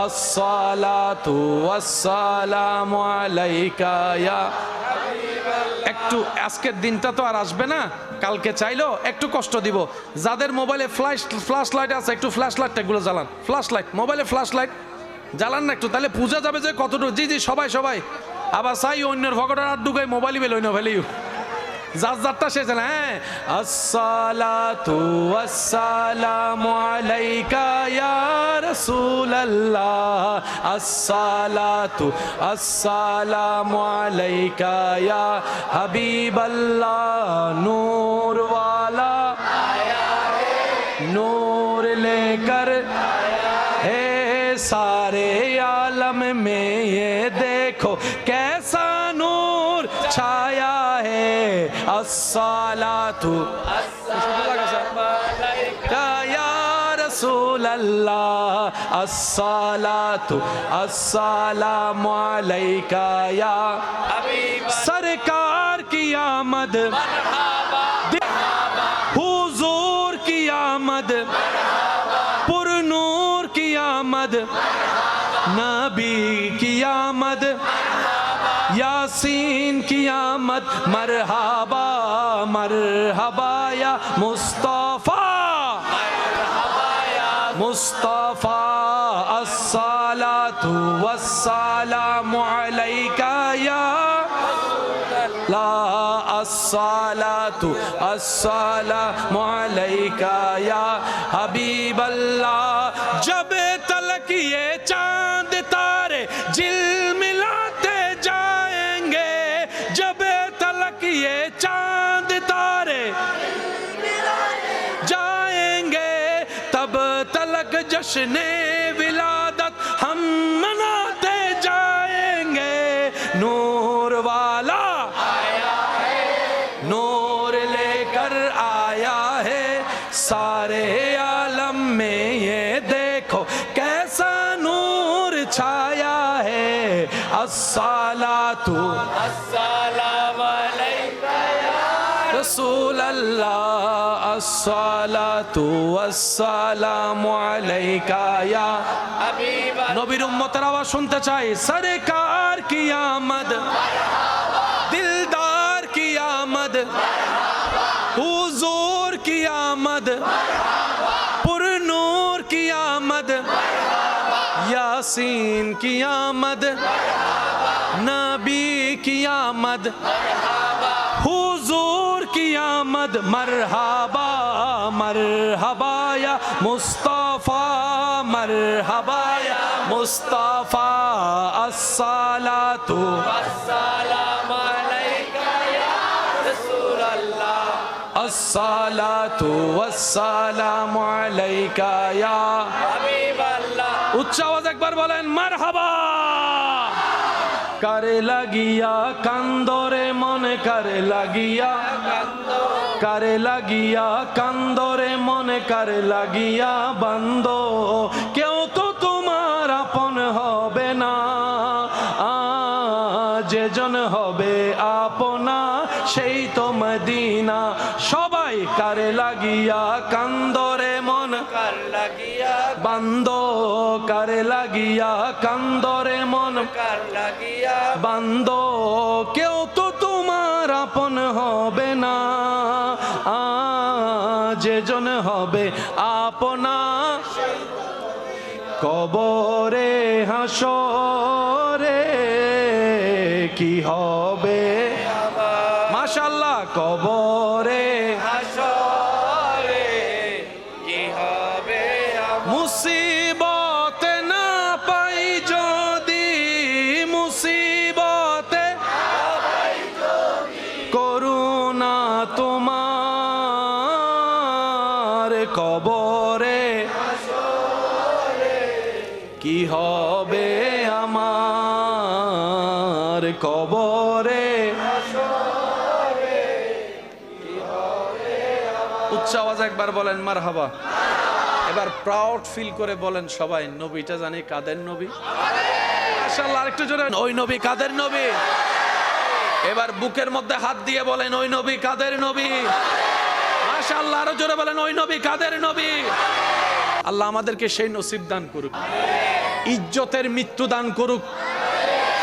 আসসালাতু আসসালামু আলাইকা ইয়া হাবিবাল্লাহ। একটু আজকের দিনটা তো আর আসবে না, কালকে চাইলো একটু কষ্ট দিব। যাদের মোবাইলে ফ্ল্যাশ লাইট আছে, একটু ফ্ল্যাশ লাইটটা গুলো জ্বালান। ফ্ল্যাশ লাইট, মোবাইলে ফ্ল্যাশ লাইট জ্বালান না একটু, তাহলে বোঝা যাবে যে কতটুকু। জি জি সবাই সবাই। আবার চাই অন্যের ভগটার আর ঢুকাই মোবাইল বেলই না ফেলিও, যার যারটা শেষ না। হ্যাঁ, আসসালাতু আসসালামু আলাইকা ইয়া রাসূলুল্লাহ, আসসালাতু আসসালামু আলাইকা ইয়া হাবিবাল্লাহ। নূর वाला आया है, नूर लेकर आया है, सारे आलम में ये देखो कैसा नूर छाया है। अस्सलातु अस्सलामु अलैका या रसूल अल्लाह, अस्सलातु अस्सलामु अलैका या हबीब। सरकार की आमद मरहबा, हुजूर की आमद पुरनूर की आमद, नबी की आमद, यासीन की आमद। मरहबा मरहबा या मुस्तफा, मुस्तफा। अस्सलातु वस्सलामु अलैका या ला, अस्सलातु अस्सलामु अलैका या हबीबल्लाह। जब तलक ये चांद तारे झिलमिलाते जाएंगे, जब तलक ये चांद तारे जाएंगे, तब तलक जश्ने विलादत আসসালাতু আসসালামু আলাইকা ইয়া রাসূলুল্লাহ আসসালাতু ওয়াসসালামু আলাইকা ইয়া হাবিবা নবীর উম্মতের আওয়াজ শুনতে চাই সরকার কি আমদ দিলদার কি আমদ হুজুর কি আমদ পুরনूर की आमद यासीन की आमद नबी की आमद हुजूर की आमद मरहबा मरहबा या मुस्तफा मरहबा या मुस्तफा अस्सलातु আসসালামু আলাইকা ইয়া রাসূলুল্লাহ अस्सलातु वस्सलामु अलैका या হাবিবাল্লাহ উচ্চ আওয়াজ একবার বলেন মারহাবা কারে লাগিয়া কান্দরে মনে কারে লাগিয়া কান্দরে মনে কারে লাগিয়া বান্দ কেউ তো তোমার আপন হবে না যেজন হবে আপনা সেই তো মদিনা সবাই কারে লাগিয়া কান্দরে মন কার লাগিয়া বান্দ কারে লাগিয়া কান্দরে মন কার লাগিয়া বান্দ কেউ তো তোমার আপন হবে না যেজন হবে আপনা কবরে হাসরে কি হবে মাশাআল্লাহ কবরে হাসরে কি হবে মুসিবতে না পাই যদি মুসিবতে করুণা তোমার কবরে কি হবে আমার কবরে উচ্চ আওয়াজ একবার বলেন মারহাবা এবার প্রাউড ফিল করে বলেন সবাই নবীটা জানি কাদের নবী মাশাআল্লাহ আরেকটু জোরে ওই নবী কাদের নবী এবার বুকের মধ্যে হাত দিয়ে বলেন ওই নবী কাদের নবী মাশাআল্লাহ আরো জোরে বলেন ওই নবী কাদের নবী আল্লাহ আমাদেরকে সেই নসিব দান করুক ইজ্জতের মৃত্যু দান করুক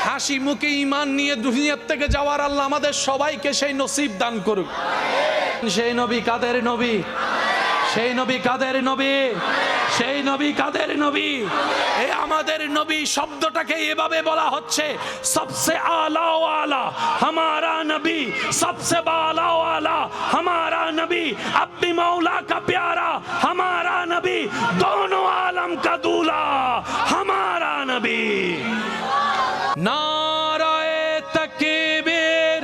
হাসি মুখে ঈমান নিয়ে দুনিয়ার থেকে যাওয়ার আল্লাহ আমাদের সবাইকে সেই নসিব দান করুক সেই নবী কাদের নবী সেই নবী কাদের নবী সেই নবী কাদের নবী এই আমাদের নবী শব্দটাকে এভাবে বলা হচ্ছে সবসে আলা ওয়ালা हमारा नबी सबसे बाला वाला हमारा नबी अपनी मौला का प्यारा हमारा नबी दोनों आलम का दूल्हा हमारा नबी नाराए तकबीर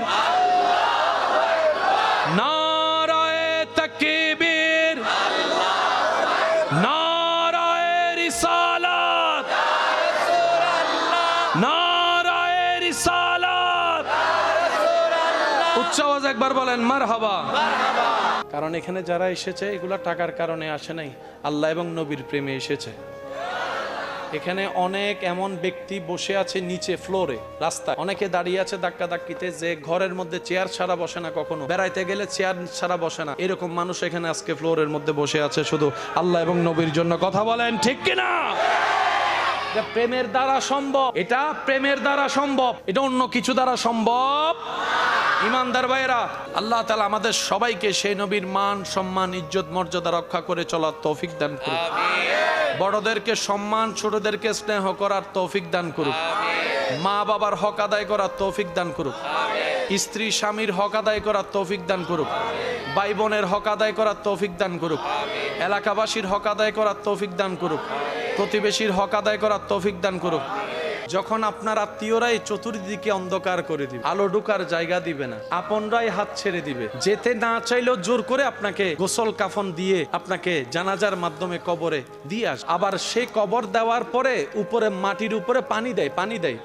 नाराए तकबीर नाराए रिसालत नाराए रिसालत উচ্চ আওয়াজ একবার বলেন মারহাবা কারণ এখানে যারা এসেছে এগুলা টাকার কারণে আসে নাই আল্লাহ এবং নবীর প্রেমে এসেছে এখানে অনেক এমন ব্যক্তি বসে আছে নিচে ফ্লোরে রাস্তায় অনেকে দাঁড়িয়ে আছে ধাক্কা ধাক্কিতে যে ঘরের মধ্যে চেয়ার ছাড়া বসে না কখনো বেড়াইতে গেলে চেয়ার ছাড়া বসে না এরকম মানুষ এখানে আজকে ফ্লোরের মধ্যে বসে আছে শুধু আল্লাহ এবং নবীর জন্য কথা বলেন ঠিক কিনা এটা প্রেমের দ্বারা সম্ভব এটা প্রেমের দ্বারা সম্ভব এটা অন্য কিছু দ্বারা সম্ভব ইমানদার ভাইরা আল্লাহ তাআলা আমাদের সবাইকে সেই নবীর মান সম্মান ইজ্জত মর্যাদা রক্ষা করে চলার তৌফিক দান করুন বড়দেরকে সম্মান ছোটদেরকে স্নেহ করার তৌফিক দান করুক মা বাবার হক আদায় করার তৌফিক দান করুক স্ত্রী স্বামীর হক আদায় করার তৌফিক দান করুক ভাই বোনের হক আদায় করার তৌফিক দান করুক এলাকাবাসীর হক আদায় করার তৌফিক দান করুক প্রতিবেশীর হক আদায় করার তৌফিক দান করুক যখন আপনার আত্মীয়রাই চতুর্দিকে অন্ধকার করে দিবে আলো ঢোকার জায়গা দিবে না আপনরাই হাত ছেড়ে দিবে যেতে না চাইলেও জোর করে আপনাকে গোসল কাফন দিয়ে আপনাকে জানাজার মাধ্যমে কবরে দিয়ে আস আবার সে কবর দেওয়ার পরে উপরে মাটির উপরে পানি দেয়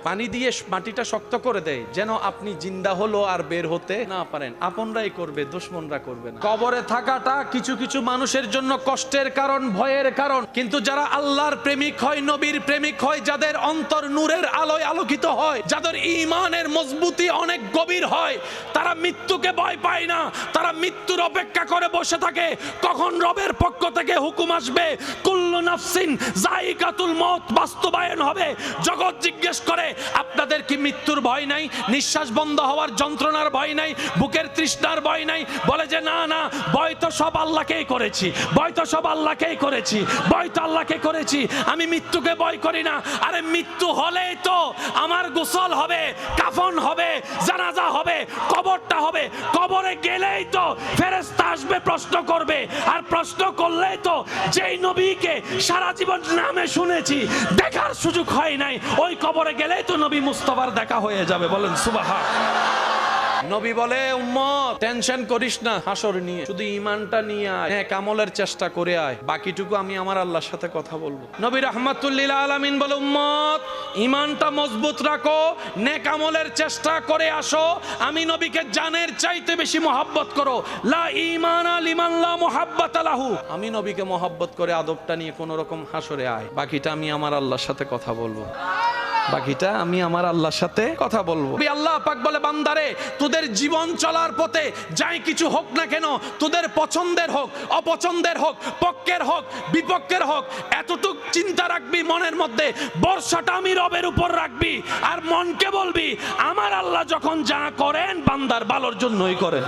পানি দিয়ে মাটিটা শক্ত করে দেয় যেন আপনি জিন্দা হলো আর বের হতে না পারেন আপনরাই করবে দুশমনরা করবে না কবরে থাকাটা কিছু কিছু মানুষের জন্য কষ্টের কারণ ভয়ের কারণ কিন্তু যারা আল্লাহর প্রেমিক হয় নবীর প্রেমিক হয় যাদের অন্তর নূরে নূরের আলোয় আলোকিত হয়, যাদের ঈমানের মজবুতি অনেক গভীর হয়, তারা মৃত্যুকে ভয় পায় না। তারা মৃত্যুর অপেক্ষা করে বসে থাকে কখন রবের পক্ষ থেকে হুকুম আসবে, কুল্লু নাফসিন যায়িকাতুল মউত বাস্তবায়ন হবে। জগৎ জিজ্ঞেস করে আপনাদের কি মৃত্যুর ভয় নাই, নিঃশ্বাস বন্ধ হওয়ার যন্ত্রণার ভয় নাই, বুকের তৃষ্ণার ভয় নাই? বলে যে না না, ভয় তো সব আল্লাহকেই করেছি, ভয় তো সব আল্লাহকেই করেছি, ভয় তো আল্লাহকে করেছি, আমি মৃত্যুকে ভয় করি না। আরে মৃত্যু হলেই তো আমার গোসল হবে, কাফন হবে, জানাজা হবে, কবরটা হবে। কবরে গেলেই তো ফেরেশতা আসবে, প্রশ্ন করবে। আর প্রশ্ন করলেই তো যেই নবীকে সারা জীবন নামে শুনেছি, দেখার সুযোগ হয় নাই, ওই কবরে গেলেই তো নবী মুস্তাফার দেখা হয়ে যাবে। বলেন সুবহানাল্লাহ। নবী বলে উম্মত টেনশন করিস না হাসর নিয়ে, শুধু ঈমানটা নিয়ে আয়, নেক আমলের চেষ্টা করে আয়, বাকিটুকু আমি আমার আল্লাহর সাথে কথা বলবো। নবী রাহমাতুল লিল আলামিন বলে উম্মত ঈমানটা মজবুত রাখো, নেক আমলের চেষ্টা করে আসো, আমি নবীকে জানের চাইতে বেশি মহব্বত করো। লা ঈমানা লিমান লা মুহাব্বাতা লাহু, আমি নবীকে মহব্বত করে আদবটা নিয়ে কোন রকম হাসরে আয়, বাকিটা আমি আমার আল্লাহর সাথে কথা বলবো, বাকিটা আমি আমার আল্লাহর সাথে কথা বলবো। আল্লাহ পাক বলে বান্দারে তোদের জীবন চলার পথে যাই কিছু হোক না কেন, তোদের পছন্দের হোক অপছন্দের হোক, পক্ষের হোক বিপক্ষের হোক, এতটুক চিন্তা রাখবি মনের মধ্যে, ভরসাটা আমি রবের উপর রাখবি। আর মনকে বলবি আমার আল্লাহ যখন যা করেন বান্দার ভালোর জন্যই করেন।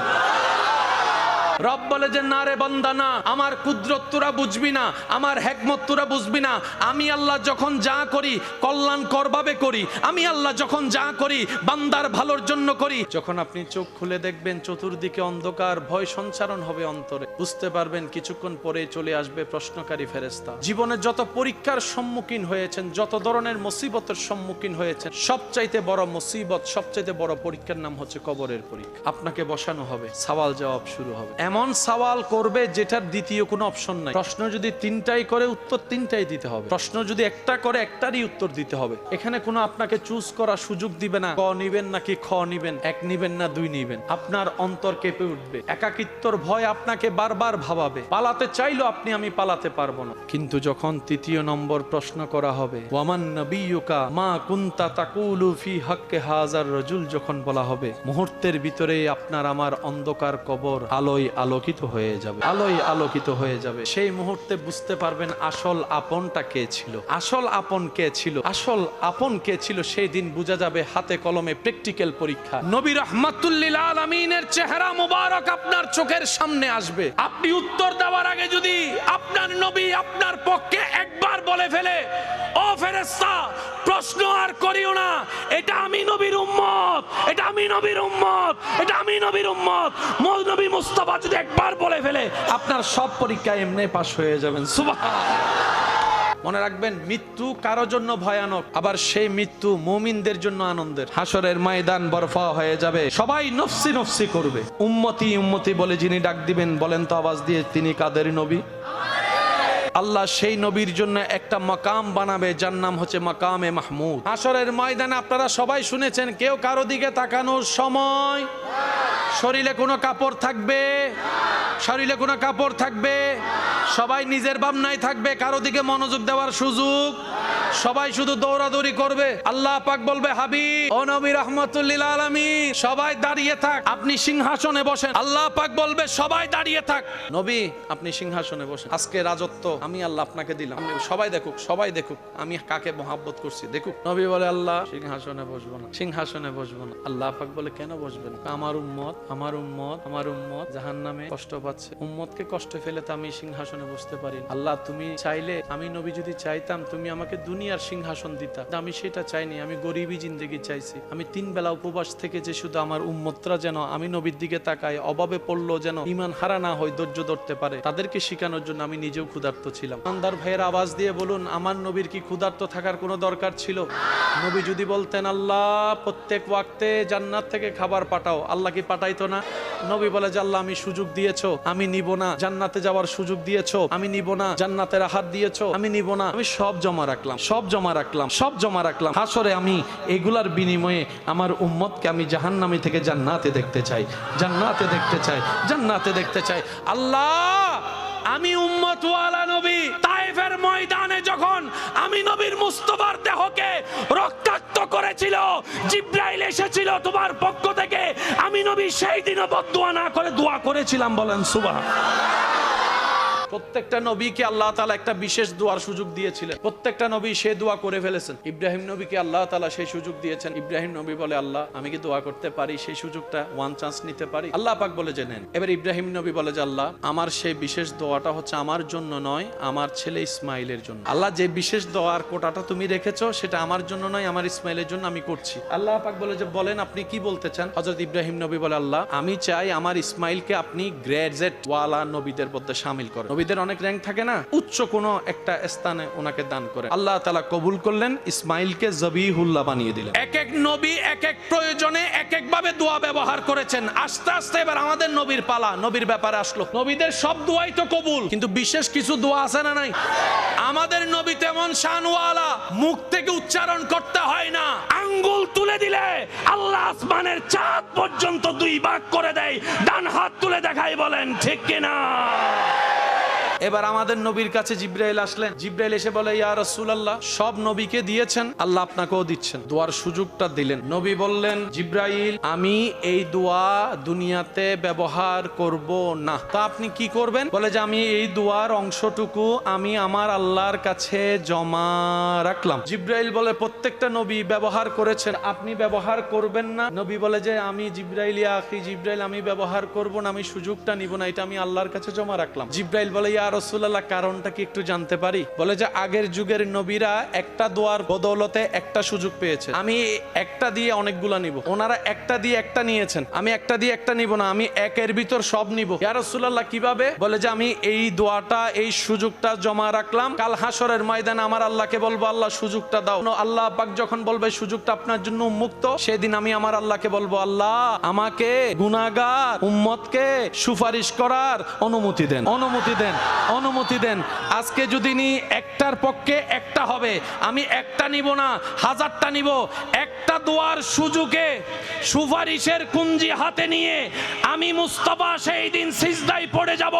রব বলে যে না রে বান্দা না, আমার কুদরত তোরা বুঝবি না, আমার হিকমত তোরা বুঝবি না। আমি আল্লাহ যখন যা করি কল্যাণকর ভাবে করি, আমি আল্লাহ যখন যা করি বান্দার ভালোর জন্য করি। যখন আপনি চোখ খুলে দেখবেন চতুর্দিকে অন্ধকার, ভয় সঞ্চারণ হবে অন্তরে, বুঝতে পারবেন কিছুক্ষণ পরে চলে আসবে প্রশ্নকারী ফেরেশতা। জীবনে যত পরীক্ষার সম্মুখীন হয়েছেন, যত ধরনের মুসিবতের সম্মুখীন হয়েছেন, সবচাইতে বড় মুসিবত, সবচাইতে বড় পরীক্ষার নাম হচ্ছে কবরের পরীক্ষা। আপনাকে বসানো হবে, সওয়াল জবাব শুরু হবে। এমন সওয়াল করবে যেটার দ্বিতীয় কোনো অপশন নাই। প্রশ্ন যদি তিনটাই করে উত্তর তিনটাই দিতে হবে, প্রশ্ন যদি একটা করে একটারই উত্তর দিতে হবে। এখানে কোনো আপনাকে চুজ করার সুযোগ দিবে না, ক নিবেন নাকি খ নিবেন, এক নিবেন না দুই নিবেন। আপনার অন্তর কেঁপে উঠবে, একাকিত্বর ভয় আপনাকে বারবার ভাবাবে, পালাতে চাইলেও আপনি আমি পালাতে পারবো না। কিন্তু যখন তৃতীয় নম্বর প্রশ্ন করা হবে ওয়ামান নবিয়্যুকা মা কুনতা তাকুলু ফি হাক্কি হাযার রাজুল, যখন বলা হবে মুহূর্তের ভিতরে আপনার আমার অন্ধকার কবর আলোয় আলোকিত হয়ে যাবে, আলোয় আলোকিত হয়ে যাবে। সেই মুহূর্তে বুঝতে পারবেন আসল আপনটা কে ছিল, আসল আপন কে ছিল, আসল আপন কে ছিল। সেই দিন বোঝা যাবে, হাতে কলমে প্র্যাকটিক্যাল পরীক্ষা। নবী রাহমাতুল লিল আলামিনের চেহারা মুবারক আপনার চোখের সামনে আসবে। আপনি উত্তর দেওয়ার আগে যদি আপনার নবী আপনার পক্ষে একবার বলে ফেলে ও ফেরেশতা প্রশ্ন আর করিও না, এটা আমি নবীর উম্মত, এটা আমি নবীর উম্মত, এটা আমি নবীর উম্মত, নবী মুস্তাফা যদি একবার বলে ফেলে আপনার সব পরীক্ষা এমনি পাস হয়ে যাবেন। সুবহানাল্লাহ। মনে রাখবেন মৃত্যু কারোর জন্য ভয়ানক, আবার সেই মৃত্যু মুমিনদের জন্য আনন্দের। হাসরের ময়দান বরফা হয়ে যাবে, সবাই নফসি নফসি করবে। উম্মতি উম্মতি বলে যিনি ডাক দিবেন, বলেন তো আওয়াজ দিয়ে তিনি কাদের নবী? আল্লাহ সেই নবীর জন্য একটা মাকাম বানাবে, যার নাম হচ্ছে মাকামে মাহমুদ। হাসরের ময়দানে আপনারা সবাই শুনেছেন, কেউ কারো দিকে তাকানোর সময়, শরীরে কোনো কাপড় থাকবে, শরীরে কোনো কাপড় থাকবে, সবাই নিজের ভাবনায় থাকবে, কারো দিকে মনোযোগ দেওয়ার সুযোগ, সবাই শুধু দৌড়াদৌড়ি করবে। আল্লাহ পাক বলবে হাবিব ও নবী রাহমাতুল লিল আলামিন সবাই দাঁড়িয়ে থাক, আপনি সিংহাসনে বসেন। আল্লাহ পাক বলবে সবাই দাঁড়িয়ে থাক, নবী আপনি সিংহাসনে বসেন, আজকে রাজত্ব আমি আল্লাহ আপনাকে দিলাম, সবাই দেখুক, সবাই দেখুক আমি কাকে মহব্বত করছি, দেখুক। নবী বলে আল্লাহ সিংহাসনে বসবো না, সিংহাসনে বসবো না। আল্লাহ পাক বলে কেন বসবেন? আমার উম্মত, আমার উম্মত, আমার উম্মত জাহান্নামে কষ্ট পাচ্ছে, উম্মতকে কষ্ট ফেলে তো আমি সিংহাসনে বসতে পারি না। আল্লাহ তুমি চাইলে, আমি নবী যদি চাইতাম তুমি আমাকে দুনিয়ার সিংহাসন দিতা, আমি সেটা চাইনি, আমি গরিবী জিন্দেগি চাইছি। আমি 3 বেলা উপবাস থেকে যে শুধু আমার উম্মতরা যেন আমি নবীর দিকে তাকায়, অভাবে পড়লো যেন ঈমান হারা না হয়, ধৈর্য ধরতে পারে, তাদেরকে শেখানোর জন্য আমি নিজেও ক্ষুধার্ত ছিলাম। আন্দার ভাইয়ের আওয়াজ দিয়ে বলুন, আমার নবীর কি ক্ষুধার্ত থাকার কোনো দরকার ছিল? নবী যদি বলতেন আল্লাহ প্রত্যেক ওয়াক্তে জান্নাত থেকে খাবার পাঠাও, আল্লাহ কি পাঠাইতো না? নবী বলে যে আল্লাহ আমি সুযোগ দিয়েছো, আমি নিব না। জান্নাতে যাওয়ার সুযোগ দিয়েছো, আমি নিব না। জান্নাতের আহার দিয়েছো, আমি নিব না। আমি সব জমা রাখলাম, সব জমা রাখলাম, সব জমা রাখলাম। হাসরে আমি এগুলার বিনিময়ে আমার উম্মতকে আমি জাহান্নামী থেকে জান্নাতে দেখতে চাই, জান্নাতে দেখতে চাই, জান্নাতে দেখতে চাই। আল্লাহ আমি উম্মত ওয়ালা নবী। তায়েফের ময়দানে যখন আমি নবীর মুস্তাফার দেহকে রক্তাক্ত করেছিল, জিবরাইল এসেছিল তোমার পক্ষ থেকে, আমি নবী সেই দিনও বদদুয়া না করে দোয়া করেছিলাম। বলেন সুবহানাল্লাহ। প্রত্যেকটা নবীকে আল্লাহ তাআলা একটা বিশেষ দোয়ার সুযোগ দিয়েছিলেন। প্রত্যেকটা নবী সে দোয়া করে ফেলেছেন। ইব্রাহিম নবীকে আল্লাহ তাআলা সেই সুযোগ দিয়েছেন। ইব্রাহিম নবী বলে, আল্লাহ আমি কি দোয়া করতে পারি? সেই সুযোগটা ওয়ান চান্স নিতে পারি? আল্লাহ পাক বলে যে নেন। এবার ইব্রাহিম নবী বলে যে আল্লাহ আমার সেই বিশেষ দোয়াটা হচ্ছে আমার জন্য নয়, আমার ছেলে ইসমাইলের জন্য। আল্লাহ যে বিশেষ দোয়ার কোটাটা তুমি রেখেছো সেটা আমার জন্য নয়, আমার ইসমাইলের জন্য আমি করছি। আল্লাহ পাক বলে যে বলেন আপনি কি বলতে চান? হযরত ইব্রাহিম নবী বলে, আল্লাহ আমি চাই আমার ইসমাইলকে আপনি গ্রাজুয়েট ওয়ালা নবীদের মধ্যে শামিল করেন। নবীদের অনেক র্যাঙ্ক থাকে না, উচ্চ কোনো একটা স্থানে ওনাকে দান করেন। আল্লাহ তাআলা কবুল করলেন, ইসমাইলকে জবিহুল্লাহ বানিয়ে দিলেন। এক এক নবী এক এক প্রয়োজনে এক এক ভাবে দোয়া ব্যবহার করেছেন। আস্তে আস্তে এবার আমাদের নবীর পালা, নবীর ব্যাপারে আসলো। নবীদের সব দোয়াই তো কবুল, কিন্তু বিশেষ কিছু দোয়া আছে না নাই? আমাদের নবী তেমন শানওয়ালা, মুখ থেকে উচ্চারণ করতে হয় না, আঙ্গুল তুলে দিলে আল্লাহ আসমানের চাঁদ পর্যন্ত দুই ভাগ করে দেয়। ডান হাত তুলে দেখাই, বলেন ঠিক কিনা? এবার আমাদের নবীর কাছে জিবরাইল আসলেন। জিবরাইল এসে বলে, ইয়া রাসূলুল্লাহ সব নবীকে দিয়েছেন, আল্লাহ আপনাকেও দিচ্ছেন, দোয়ার সুযোগটা দিলেন। নবী বললেন, জিবরাইল আমি এই দোয়া দুনিয়াতে ব্যবহার করব না। তা আপনি কি করবেন? বলে যে আমি এই দোয়ার অংশটুকু আমি আমার আল্লাহর কাছে জমা রাখলাম। জিবরাইল বলে, প্রত্যেকটা নবী ব্যবহার করেছেন, আপনি ব্যবহার করবেন না? নবী বলে যে আমি জিবরাইল, ইয়া আখি জিবরাইল আমি ব্যবহার করব না, আমি সুযোগটা নিব না, এটা আমি আল্লাহর কাছে জমা রাখলাম। জিবরাইল বলে, ইয়া রাসূলুল্লাহ কারণটা কি একটু জানতে পারি? বলে যে আগের যুগের নবীরা একটা দোয়ার বদৌলতে একটা সুযোগ পেয়েছে, আমি একটা দিয়ে অনেকগুলা নিব। ওনারা একটা দিয়ে একটা নিয়েছেন, আমি একটা দিয়ে একটা নিব না, আমি একের ভিতর সব নিব। ইয়া রাসূলুল্লাহ কিভাবে? বলে যে আমি এই দোয়াটা এই সুযোগটা জমা রাখলাম, কাল হাসরের ময়দানে আমার আল্লাহকে বলবো আল্লাহ সুযোগটা দাও। আল্লাহ পাক যখন বলবে সুযোগটা আপনার জন্য উন্মুক্ত, সেদিন আমি আমার আল্লাহকে বলবো আল্লাহ আমাকে গুনাহগার উম্মতকে সুপারিশ করার অনুমতি দেন, অনুমতি দেন, অনুমতি দেন। আজকে যদি নি একটার পক্ষে একটা হবে, আমি একটা নিব না, হাজারটা নিব। একটা দোয়ার সুযোগে সুপারিশের কুঞ্জি হাতে নিয়ে আমি মুস্তাফা সেই দিন সিজদায় পড়ে যাব,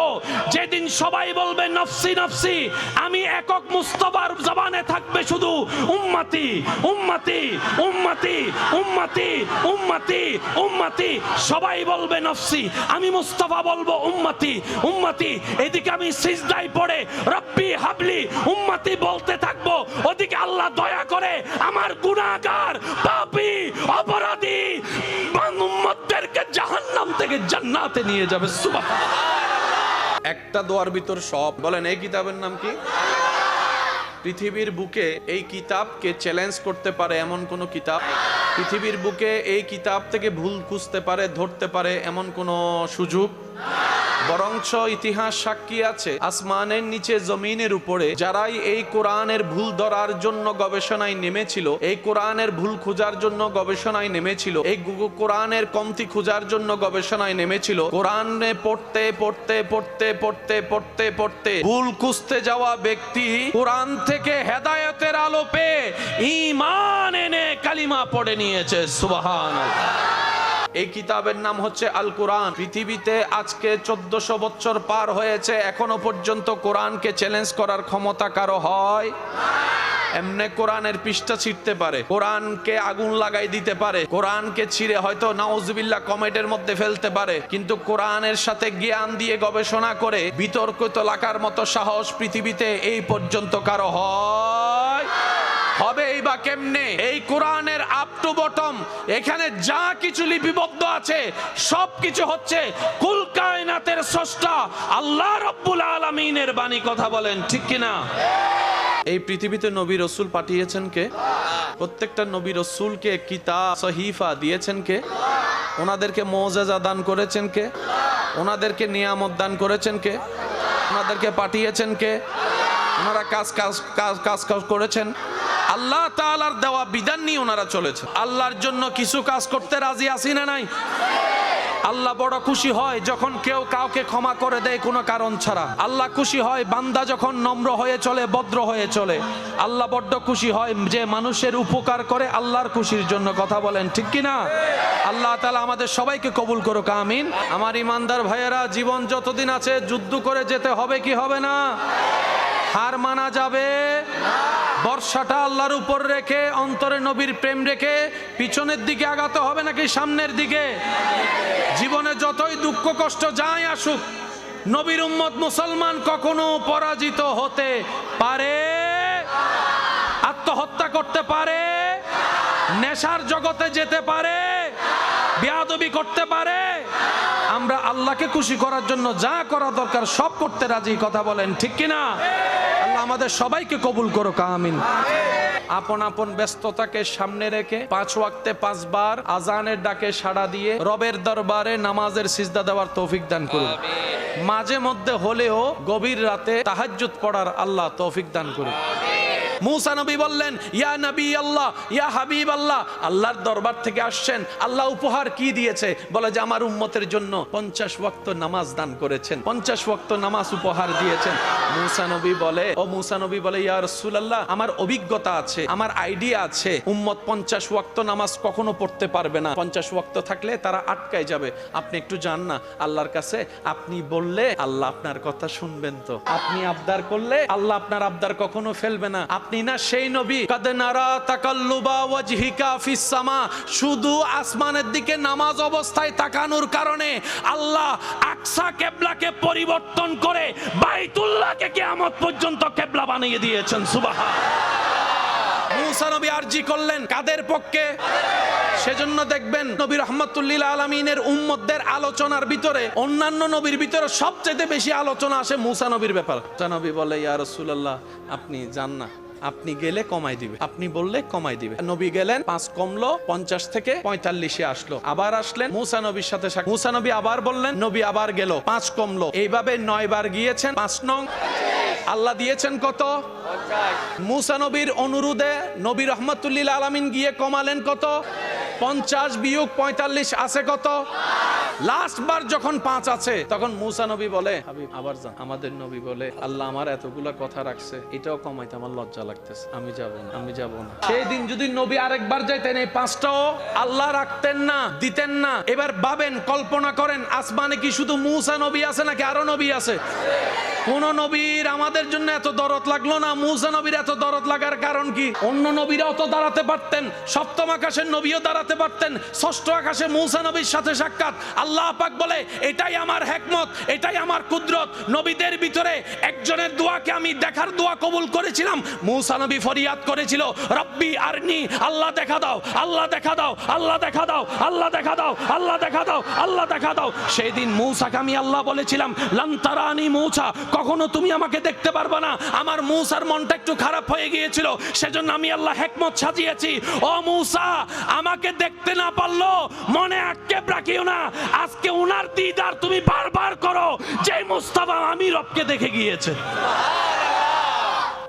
যেদিন সবাই বলবে নফসি নফসি। আমি একক মুস্তাফার জবানে থাকবে শুধু উম্মতি উম্মতি উম্মতি উম্মতি উম্মতি উম্মতি। সবাই বলবে নফসি, আমি মুস্তাফা বলবো উম্মতি উম্মতি। এদিকে আমি সিজদায় পড়ে রব্বি হাবলি উম্মতি বলতে থাকবো, ওদিকে আল্লাহ দয়া করে আমার গুনাহগার পাপী অপরাধী উম্মতদেরকে জাহান্নাম থেকে জান্নাতে নিয়ে যাবে। সুবহানাল্লাহ। একটা দোয়ার ভিতর সব। বলেন এই কিতাবের নাম কি? পৃথিবীর বুকে এই কিতাবকে চ্যালেঞ্জ করতে পারে এমন কোন কিতাব, পৃথিবীর বুকে এই কিতাব থেকে ভুল খুঁজতে পারে, ধরতে পারে এমন কোন সুযোগ? বরঞ্চ ইতিহাস সাক্ষী আছে, আসমানের নিচে জমিনের উপরে যারাই এই কোরআনের ভুল ধরার জন্য গবেষণায় নেমেছিল, এই কোরআনের ভুল খোঁজার জন্য গবেষণায় নেমেছিল, এই কোরআনের কমতি খোঁজার জন্য গবেষণায় নেমেছিল, কোরআনে পড়তে পড়তে পড়তে পড়তে পড়তে পড়তে ভুল খুঁজতে যাওয়া ব্যক্তি কোরআন থেকে হেদায়েতের আলো পেয়ে ঈমান এনে কালিমা পড়ে নিয়েছে। সুবহানাল্লাহ। এই কিতাবের নাম হচ্ছে আল কোরআন। পৃথিবীতে আজকে 1400 বছর পার হয়েছে, এখনো পর্যন্ত কোরআনকে চ্যালেঞ্জ করার ক্ষমতা কারো হয়? এমনি কোরআনের পৃষ্ঠা ছিঁড়তে পারে, কোরআনকে আগুন লাগাই দিতে পারে, কোরআনকে ছিঁড়ে হয়তো নাউজুবিল্লাহ কমেটের মধ্যে ফেলতে পারে, কিন্তু কোরআনের সাথে জ্ঞান দিয়ে গবেষণা করে বিতর্কিত লাগার মতো সাহস পৃথিবীতে এই পর্যন্ত কারো হয়? হবেই বা কেমনে? এই কোরআনের আপ টু বটম এখানে যা কিছু লিপিবদ্ধ আছে সব কিছু হচ্ছে কুল কায়নাতের স্রষ্টা আল্লাহ রাব্বুল আলামিনের বাণী। কথা বলেন ঠিক কিনা? এই পৃথিবীতে নবী রাসূল পাঠিয়েছেন কে? প্রত্যেকটা নবী রাসূলকে কিতাব সহিফা দিয়েছেন কে? ওনাদেরকে মুজিজা দান করেছেন কে? ওনাদেরকে নিয়ামত দান করেছেন কে? ওনাদেরকে পাঠিয়েছেন কে? ওনারা কাজ করেছেন আল্লাহ তাআলার দেওয়া বিধান নিয়ে ওনারা চলেছে। আল্লাহর জন্য কিছু কাজ করতে রাজি আছি না নাই? আল্লাহ বড় খুশি হয় যখন কেউ কাউকে ক্ষমা করে দেয় কোনো কারণ ছাড়া। আল্লাহ খুশি হয় বান্দা যখন নম্র হয়ে চলে, ভদ্র হয়ে চলে। আল্লাহ বড্ড খুশি হয় যে মানুষের উপকার করে আল্লাহর খুশির জন্য। কথা বলেন ঠিক কিনা? আল্লাহ তাআলা আমাদের সবাইকে কবুল করুক, আমিন। আমার ইমানদার ভাইয়েরা, জীবন যতদিন আছে যুদ্ধ করে যেতে হবে কি হবে না? হার মানা যাবে না। বর্ষাটা আল্লাহর উপর রেখে, অন্তরে নবীর প্রেম রেখে পিছনের দিকে আগাতে হবে নাকি সামনের দিকে? জীবনে যতই দুঃখ কষ্ট যাই আসুক, নবীর উম্মত মুসলমান কখনো পরাজিত হতে পারে? আত্মহত্যা করতে পারে? নেশার জগতে যেতে পারে? বেয়াদবি করতে পারে? আমরা আল্লাহকে খুশি করার জন্য যা করা দরকার সব করতে রাজি। কথা বলেন ঠিক কিনা? আল্লাহ আমাদের সবাইকে কবুল করুক, আমিন। আপন আপন ব্যস্ততাকে সামনে রেখে 5 ওয়াক্তে 5 বার আজানের ডাকে সাড়া দিয়ে রবের দরবারে নামাজের সিজদা দেওয়ার তৌফিক দান করুন। মাঝে মধ্যে হলেও গভীর রাতে তাহাজ্জুদ পড়ার আল্লাহ তৌফিক দান করুন। মুসা নবী বললেন, ইয়া নবী আল্লাহ, ইয়া হাবিব আল্লাহ। আল্লাহর দরবার থেকে আসছেন, আল্লাহ উপহার কি দিয়েছে? বলে যে আমার উম্মতের জন্য 50 ওয়াক্ত নামাজ দান করেছেন, 50 ওয়াক্ত নামাজ উপহার দিয়েছেন। মুসা নবী বলে, ও মুসা নবী বলে, ইয়া রাসূলুল্লাহ, আমার অভিজ্ঞতা আছে, আমার আইডিয়া আছে, উম্মত 50 ওয়াক্ত নামাজ কখনো পড়তে পারবে না। 50 ওয়াক্ত থাকলে তারা আটকায় যাবে। আপনি একটু যান না আল্লাহর কাছে, আপনি বললে আল্লাহ আপনার কথা শুনবেন। তো আপনি আবদার করলে আল্লাহ আপনার আবদার কখনো ফেলবে না। আপনি না সেই নবী, কাদ নারা তাকাল্লুবা ওয়াজহিকা ফিস সামা, শুধু আসমানের দিকে নামাজ অবস্থায় তাকানোর কারণে আল্লাহ আকসা কিবলাকে পরিবর্তন করে বাইতুল্লাহকে কিয়ামত পর্যন্ত কিবলা বানিয়ে দিয়েছেন। সুবহানাল্লাহ। মুসা নবী আরজি করলেন কাদের পক্ষে? সেজন্য দেখবেন নবী রাহমাতুল লিল আলামিনের উম্মতদের আলোচনার ভিতরে অন্যান্য নবীর ভিতরে সবচেয়ে বেশি আলোচনা আসে মুসা নবীর ব্যাপার। নবী বলে, ইয়া রাসূলুল্লাহ, আপনি যান না, আপনি গেলে কমাই দিবে, আপনি বললে কমাই দিবে। নবী গেলেন, 5 কমলো, 50 থেকে 45-এ আসলো। আবার আসলেন, মুসা নবীর সাথে মুসা নবী আবার বললেন, নবী আবার গেল, 5 কমলো। এইভাবে 9 বার গিয়েছেন। 5 নং আল্লাহ দিয়েছেন কত? 50। মুসা নবীর অনুরোধে নবী রাহমাতুল লিল আলামিন গিয়ে কমালেন কত? 50 বিয়োগ 45 আছে কত? লাস্ট বার যখন 5 আছে তখন মুসা নবী বলে, হাবিব আবার যান। আমাদের নবী বলে, আল্লাহ আমার এতগুলা কথা রাখছে, এটাও কমাইতে আমার লজ্জা লাগতেছে, আমি যাব না, আমি যাব না। সেই দিন যদি নবী আরেকবার যাইতেন, এই 5টাও আল্লাহ রাখতেন না, দিতেন না। এবার ভাবেন, কল্পনা করেন, আসমানে কি শুধু মুসা নবী আছে নাকি আরো নবী আছে? কোন নবীর আমাদের জন্য এত দরদ লাগলো না। মুসা নবীর এত দরদ লাগার কারণ কি? অন্য নবীরাও তো দাঁড়াতে পারতেন, সপ্তম আকাশের নবীও দাঁড়াতে পারতেন, ষষ্ঠ আকাশে মুসা নবীর সাথে সাক্ষাৎ। আল্লাহ পাক বলে, এটাই আমার হিকমত, এটাই আমার কুদরত। নবীদের ভিতরে একজনের দোয়াকে আমি দেখার দোয়া কবুল করেছিলাম। মুসা নবী ফরিয়াদ করেছিল, রব্বি আরনি, আল্লাহ দেখা দাও, আল্লাহ দেখা দাও, আল্লাহ দেখা দাও, আল্লাহ দেখা দাও, আল্লাহ দেখা দাও, আল্লাহ দেখা দাও। সেই দিন মুসাকে আমি আল্লাহ বলেছিলাম, লান তারানি মুসা, কখনো তুমি আমাকে দেখতে পারবে না। আমার মুসার মনটা একটু খারাপ হয়ে গিয়েছিল, সেজন্য আমি আল্লাহ হিকমত সাজিয়েছি। ও মুসা, আমাকে দেখতে না পারলো মনে আক্ষেপ রাখিও না। আজকে উনার দিদার তুমি বারবার করো, যে মুস্তাফা আমি রবকে দেখে গিয়েছে।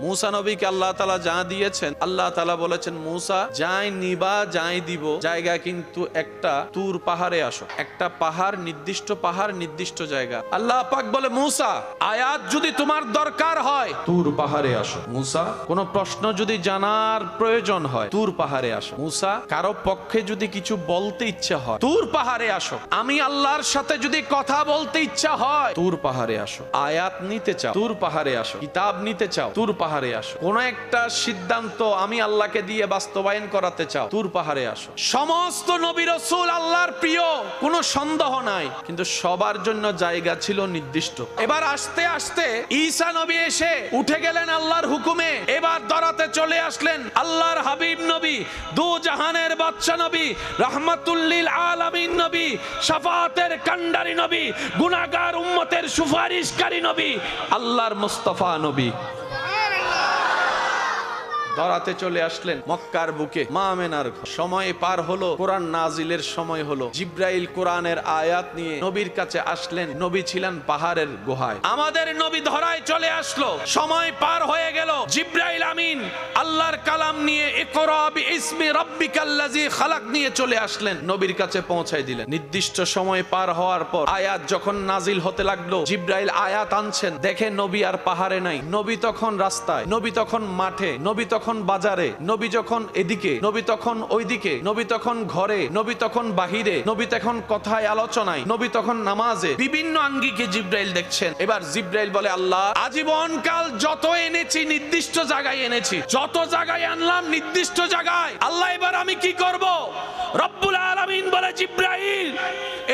মুসা নবীকে আল্লাহ তাআলা যা দিয়েছেন, আল্লাহ তাআলা বলেছেন, মুসা যাই নিবা, যাই দিব, জায়গা কিন্তু একটা, তুর পাহাড়ে আসো। একটা পাহাড়, নির্দিষ্ট পাহাড়, নির্দিষ্ট জায়গা। আল্লাহ পাক বলে, মুসা আয়াত যদি তোমার দরকার হয় তুর পাহাড়ে আসো। মুসা কোন প্রশ্ন যদি জানার প্রয়োজন হয় তুর পাহাড়ে আসো। মুসা কারো পক্ষে যদি কিছু বলতে ইচ্ছা হয় তুর পাহাড়ে আসো। আমি আল্লাহর সাথে যদি কথা বলতে ইচ্ছা হয় তুর পাহাড়ে আসো। আয়াত নিতে চাও তুর পাহাড়ে আসো। কিতাব নিতে চাও তুর পাহাড়ে আসো। কোন একটা সিদ্ধান্ত আমি আল্লাহকে দিয়ে বাস্তবায়ন করাতে চাও তুর পাহাড়ে আসো। সমস্ত নবী রাসূল আল্লাহর প্রিয়, কোনো সন্দেহ নাই, কিন্তু সবার জন্য জায়গা ছিল নির্দিষ্ট। এবার আস্তে আস্তে ঈসা নবী এসে উঠে গেলেন আল্লাহর হুকুমে। এবার দরাতে চলে আসলেন আল্লাহর হাবিব নবী, দু জাহানের বাদশা নবী, রাহমাতুল লিল আলামিন নবী, শাফাআতের কান্ডারি নবী, গুনাহগার উম্মতের সুপারিশকারী নবী, আল্লাহর মুস্তাফা নবী। ধরাতে চলে আসলেন মক্কার বুকে মা আমেনার ঘর। সময় পার হলো, কোরআন নাজিলের সময় হলো। জিব্রাইল কোরআনের আয়াত নিয়ে নবীর কাছে আসলেন। নবী ছিলেন পাহাড়ের গুহায়। আমাদের নবী ধরায় চলে আসলো, সময় পার হয়ে গেল। জিব্রাইল আমিন আল্লাহর কালাম নিয়ে ইকরা বিইসমি রাব্বিকাল্লাযী খালাক নিয়ে চলে আসলেন, নবীর কাছে পৌঁছায় দিলেন। নির্দিষ্ট সময় পার হওয়ার পর আয়াত যখন নাজিল হতে লাগলো, জিব্রাইল আয়াত আনছেন, দেখে নবী আর পাহাড়ে নাই। নবী তখন রাস্তায়, নবী তখন মাঠে, নবী তখন বাজারে, নবী যখন এদিকে, নবী তখন ওইদিকে, নবী তখন ঘরে, নবী তখন বাহিরে, নবী তখন কথায় আলোচনায়, নবী তখন নামাজে। বিভিন্ন আঙ্গিকে জিব্রাইল দেখছেন। এবার জিব্রাইল বলে, আল্লাহ আজীবন কাল যত এনেছি নির্দিষ্ট জায়গায় এনেছি, যত জায়গায় আনলাম নির্দিষ্ট জায়গায়। আল্লাহ এবার আমি কি করব? রব্বুল আলামিন বলে, জিব্রাইল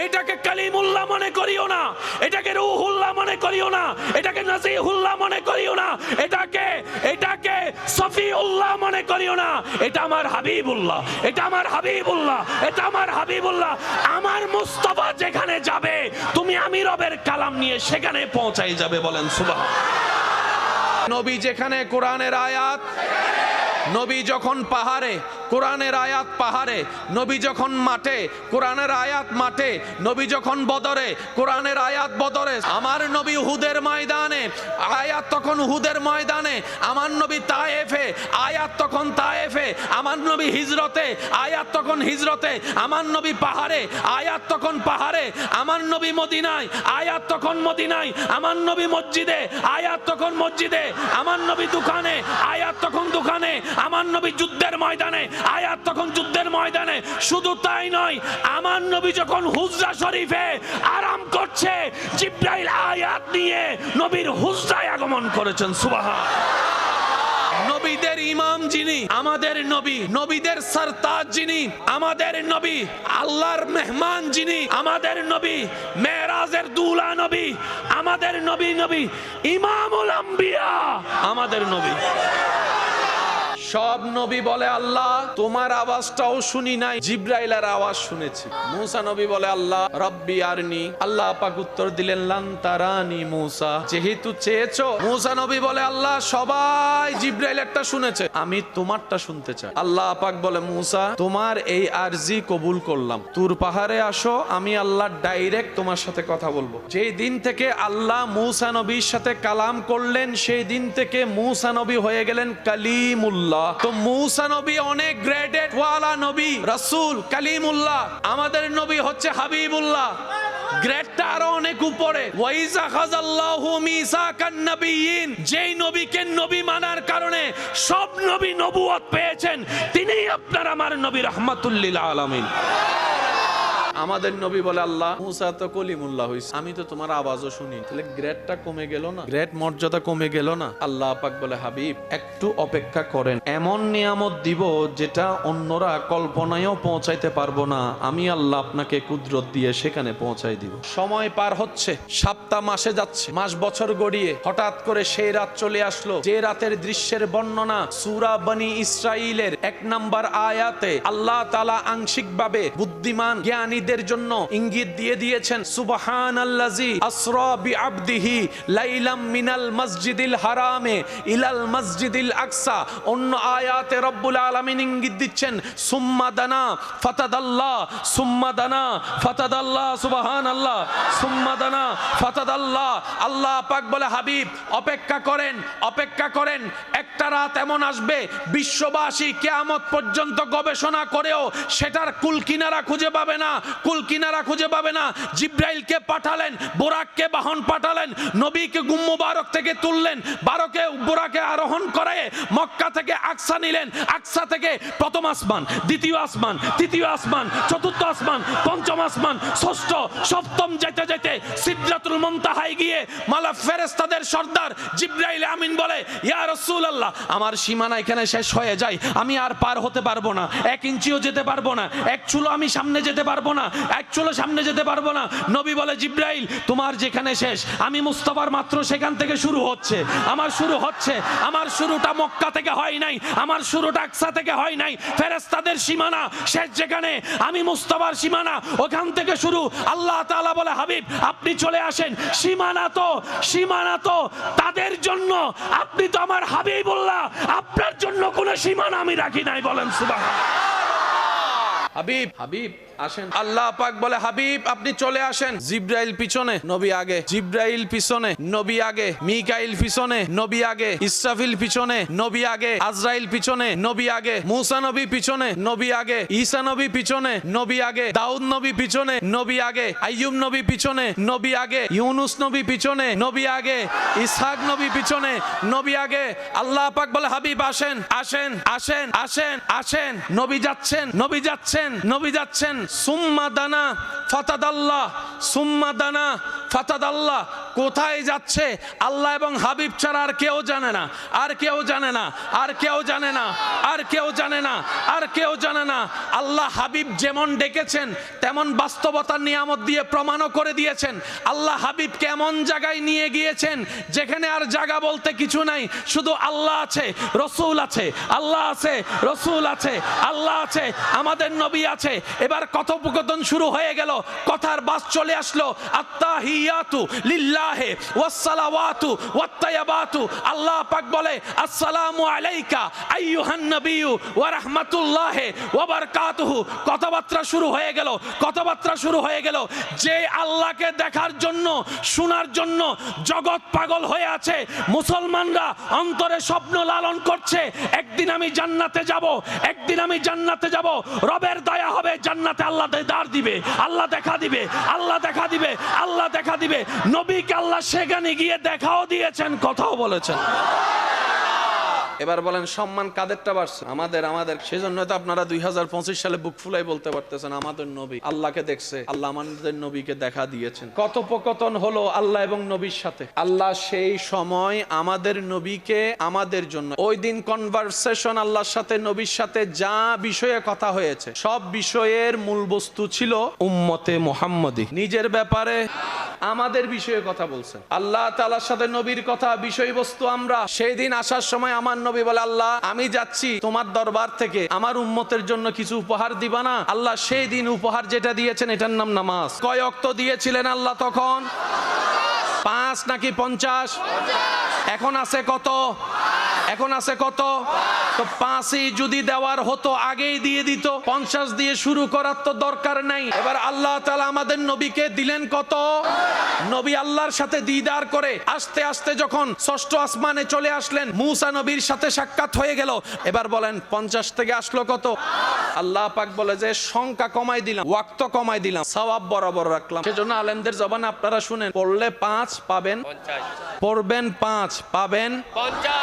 এটাকে কালিমুল্লাহ মনে করিও না, এটাকে রূহুল্লাহ মনে করিও না, এটাকে নাজিহুল্লাহ মনে করিও না, এটাকে সফিউল্লাহ মনে করিও না। এটা আমার হাবিবুল্লাহ, এটা আমার হাবিবুল্লাহ, এটা আমার হাবিবুল্লাহ। আমার মুস্তাফা যেখানে যাবে তুমি আমি রবের কালাম নিয়ে সেখানে পৌঁছাই যাবে। বলেন সুবহান। নবী যেখানে কোরআনের আয়াত, নবী যখন পাহাড়ে কোরআনের আয়াত পাহাড়ে, নবী যখন মাঠে কোরআনের আয়াত মাঠে, নবী যখন বদরে কোরআনের আয়াত বদরে। আমার নবী উহুদের ময়দানে আয়াত তখন উহুদের ময়দানে, আমার নবী তায়েফে আয়াত তখন তায়েফে, আমার নবী হিজরতে আয়াত তখন হিজরতে, আমার নবী পাহাড়ে আয়াত তখন পাহাড়ে, আমার নবী মদিনায় আয়াত তখন মদিনায়, আমার নবী মসজিদে আয়াত তখন মসজিদে, আমার নবী দোকানে আয়াত তখন দোকানে, আমার নবী যুদ্ধের ময়দানে আয়াত তখন যুদ্ধের ময়দানে। শুধু তাই নয়, আমার নবী যখন হুজরা শরীফে আরাম করছে, জিব্রাইল আয়াত নিয়ে নবীর হুজরায় আগমন করেছেন। সুবহান। নবীদের ইমাম যিনি, আমাদের নবী, নবীদের সরতাজ যিনি, আমাদের নবী, আল্লাহর মেহমান যিনি, আমাদের নবী, মেরাজের দুলা নবী, আমাদের নবী, নবী ইমামুল আম্বিয়া, আমাদের নবী। সব নবী বলে, আল্লাহ তোমার আওয়াজটাও শুনি নাই, জিব্রাইলের আওয়াজ শুনেছি। মুসা নবী বলে, আল্লাহ রব্বি আরনি। আল্লাহ পাক উত্তর দিলেন, লান তারানি মুসা, যেহেতু চেয়েছো। মুসা নবী বলে, আল্লাহ সবাই জিব্রাইল একটা শুনেছে, আমি তোমারটা শুনতে চাই। আল্লাহ পাক বলে, মুসা তোমার এই আরজি কবুল করলাম, তুর পাহাড়ে আসো, আমি আল্লাহ ডাইরেক্ট তোমার সাথে কথা বলবো। যেই দিন থেকে আল্লাহ মুসা নবীর সাথে কালাম করলেন, সেই দিন থেকে মুসা নবী হয়ে গেলেন কালিমুল্লাহ। তো মুসা নবী অনেক গ্রেডেড ওয়ালা নবী, রাসূল, কালিমুল্লাহ। আমাদের নবী হচ্ছে হাবিবুল্লাহ, গ্রেডটা আরো অনেক উপরে। ওয়াইজা খাযাল্লাহু মিসাকান নাবিয়িন, যেই নবীকে নবী মানার কারণে সব নবী নবুয়ত পেয়েছেন, তিনিই আপনার আমার নবী রাহমাতুল লিল আলামিন। আমাদের নবী বলে, আল্লাহ মুসা তো কলিমুল্লাহ হইছে, আমি তো তোমার আওয়াজও শুনি, তাহলে গ্রেডটা কমে গেল না, গ্রেড মর্যাদা কমে গেল না? আল্লাহ পাক বলে, হাবিব একটু অপেক্ষা করেন, এমন নিয়ামত দিব যেটা অন্যরা কল্পনায়ও পৌঁছাইতে পারবো না, আমি আল্লাহ আপনাকে কুদরত দিয়ে সেখানে পৌঁছাই দিব। সময় পার হচ্ছে, সপ্তাহ মাসে যাচ্ছে, মাস বছর গড়িয়ে হঠাৎ করে সেই রাত চলে আসলো, যে রাতের দৃশ্যের বর্ণনা সূরা বনি ইসরাইলের 1 নম্বর আয়াতে আল্লাহ তাআলা আংশিকভাবে বুদ্ধিমান জ্ঞানী জন্য ইঙ্গিত দিয়ে দিয়েছেন। সুবহানাল্লাযী আসরা বিআবদিহি লাইলাম মিনাল মসজিদিল হারামে ইলাল মসজিদিল আকসা। অন্য আয়াতে রব্বুল আলামিন ইঙ্গিত দিচ্ছেন, সুম্মা দানা ফাতাদাল্লাহ, সুম্মা দানা ফাতাদাল্লাহ, সুবহানাল্লাহ, সুম্মা দানা ফাতাদাল্লাহ। আল্লাহ পাক বলে, হাবিব অপেক্ষা করেন, অপেক্ষা করেন, একটা রাত এমন আসবে বিশ্ববাসী কিয়ামত পর্যন্ত গবেষণা করেও সেটার কুলকিনারা খুঁজে পাবে না, কুলকিনারা খুঁজে পাবে না। জিব্রাইলকে পাঠালেন, বুরাককে বাহন পাঠালেন, নবীকে মুবারক থেকে তুললেন, বুরাকে আরোহণ করে মক্কা থেকে আকসা নিলেন, আকসা থেকে প্রথম আসমান, দ্বিতীয় আসমান, তৃতীয় আসমান, চতুর্থ আসমান, পঞ্চম আসমান, ষষ্ঠ, সপ্তম, যেতে যেতে সিদরাতুল মুনতাহায় গিয়ে মালা ফেরেশতাদের সর্দার জিব্রাইল আমিন বলে, ইয়া রাসূলুল্লাহ আমার সীমানা এখানে শেষ হয়ে যায়, আমি আর পার হতে পারবো না, 1 ইঞ্চিও যেতে পারবো না, 1 চুলো আমি সামনে যেতে পারবো না, এক চুলো সামনে যেতে পারবো না। নবী বলে জিব্রাইল তোমার যেখানে শেষ আমি মুস্তাফার মাত্র সেখান থেকে শুরু হচ্ছে। আমার শুরু হচ্ছে, আমার শুরুটা মক্কা থেকে হয় নাই, আমার শুরুটা আকসা থেকে হয় নাই। ফেরেশতাদের সীমানা শেষ যেখানে, আমি মুস্তাফার সীমানা ওখান থেকে শুরু। আল্লাহ তাআলা বলে হাবিব আপনি চলে আসেন। সীমানা তো তাদের জন্য, আপনি তো আমার হাবিবুল্লাহ, আপনার জন্য কোনো সীমানা আমি রাখি নাই। বলেন সুবহানাল্লাহ। হাবিব হাবিব আসেন। আল্লাহ পাক বলে হাবিব আপনি চলে আসেন। জিব্রাইল পিছনে, নবী আগে। জিব্রাইল পিছনে, নবী আগে। মিকাইল পিছনে, নবী আগে। ইসরাফিল পিছনে, নবী আগে। আজরাইল পিছনে, নবী আগে। মুসা নবী পিছনে, নবী আগে। ঈসা নবী পিছনে, নবী আগে। দাউদ নবী পিছনে, নবী আগে। আইয়ুব নবী পিছনে, নবী আগে। ইউনুস নবী পিছনে, নবী আগে। ইসহাক নবী পিছনে, নবী আগে। আল্লাহ পাক বলে হাবিব আসেন আসেন আসেন আসেন আসেন। নবী যাচ্ছেন, নবী যাচ্ছেন, নবী যাচ্ছেন। সুম্মা দানা ফাতাদাল্লাহ, সুম্মা দানা ফাতাদাল্লাহ। কোথায় যাচ্ছে আল্লাহ এবং হাবিব ছাড়া আর কেউ জানে না, আর কেউ জানে না, আর কেউ জানে না, আর কেউ জানে না, আর কেউ জানে না। আল্লাহ হাবিব যেমন ডেকেছেন তেমন বাস্তবতার নিয়ামত দিয়ে প্রমাণও করে দিয়েছেন। আল্লাহ হাবিব কেমন জায়গায় নিয়ে গিয়েছেন যেখানে আর জায়গা বলতে কিছু নাই, শুধু আল্লাহ আছে, রসুল আছে। আল্লাহ আছে, রসুল আছে, আল্লাহ আছে, আমাদের নবী আছে। এবার কথোপকথন শুরু হয়ে গেল, কথার বাস চলে আসলো। আত্তাহিয়াতু লিল্লাহি ওয়াসসালাওয়াতু ওয়াত্তাইয়াবাতু। আল্লাহ পাক বলে আসসালামু আলাইকা আইয়ুহান নবিয়্যু ওয়া রাহমাতুল্লাহি ওয়া বারাকাতুহু। কথাবার্তা শুরু হয়ে গেল, কথাবার্তা শুরু হয়ে গেল। যে আল্লাহকে দেখার জন্য, শোনার জন্য জগৎ পাগল হয়ে আছে, মুসলমানরা অন্তরে স্বপ্ন লালন করছে একদিন আমি জান্নাতে যাব, একদিন আমি জান্নাতে যাব, রবের দয়া হবে, জান্নাতে আল্লাহ দেদার দিবে, আল্লাহ দেখা দিবে, আল্লাহ দেখা দিবে, আল্লাহ দেখা দিবে। নবীকে আল্লাহ সেখানে গিয়ে দেখাও দিয়েছেন, কথাও বলেছেন। এবার বলেন সম্মান কাদেরটা বাড়ছে? আমাদের। সেজন্য তো আপনারা 2025 সালে বুক ফুলাই বলতে পারতেছেন আমাদের নবী আল্লাহকে দেখছে, আল্লাহ আমাদের নবীকে দেখা দিয়েছেন। কথোপকথন হলো আল্লাহ এবং নবীর সাথে। আল্লাহ সেই সময় আমাদের নবীকে আমাদের জন্য, ওই দিন কনভারসেশন আল্লাহর সাথে নবীর সাথে যা বিষয়ে কথা হয়েছে সব বিষয়ের মূল বস্তু ছিল উম্মতে মুহাম্মদী। নিজের ব্যাপারে আমাদের বিষয়ে কথা বলছেন। আল্লাহ তাআলার সাথে নবীর কথা বিষয়বস্তু আমরা। সেই দিন আসার সময় আমার নবী বলে আল্লাহ আমি যাচ্ছি তোমার দরবার থেকে, আমার উম্মতের জন্য কিছু উপহার দিবা না? আল্লাহ সেই দিন উপহার যেটা দিয়েছেন এটার নাম নামাজ। কয় ওয়াক্ত দিয়েছিলেন আল্লাহ তখন? 5 নাকি 50? এখন আছে কত? এখন আছে কত? তো 5ই যদি দেওয়ার হতো আগেই দিয়ে দিত, 50 দিয়ে শুরু করার তো দরকার নাই। এবার আল্লাহ তাআলা আমাদের নবীকে দিলেন কত? নবী আল্লাহর সাথে দিদার করে আস্তে আস্তে যখন 6ষ্ঠ আসমানে চলে আসলেন, মুসা নবীর সাথে সাক্ষাৎ হয়ে গেল। এবার বলেন 50 থেকে আসলো কত? আল্লাহ পাক বলে যে সংখ্যা কমাই দিলাম, ওয়াক্ত কমাই দিলাম, সওয়াব বরাবর রাখলাম। সেজন্য আলেমদের জবানে আপনারা শুনেন, পড়লে 5 পাবেন, 50, পড়বেন 5 পাবেন 50।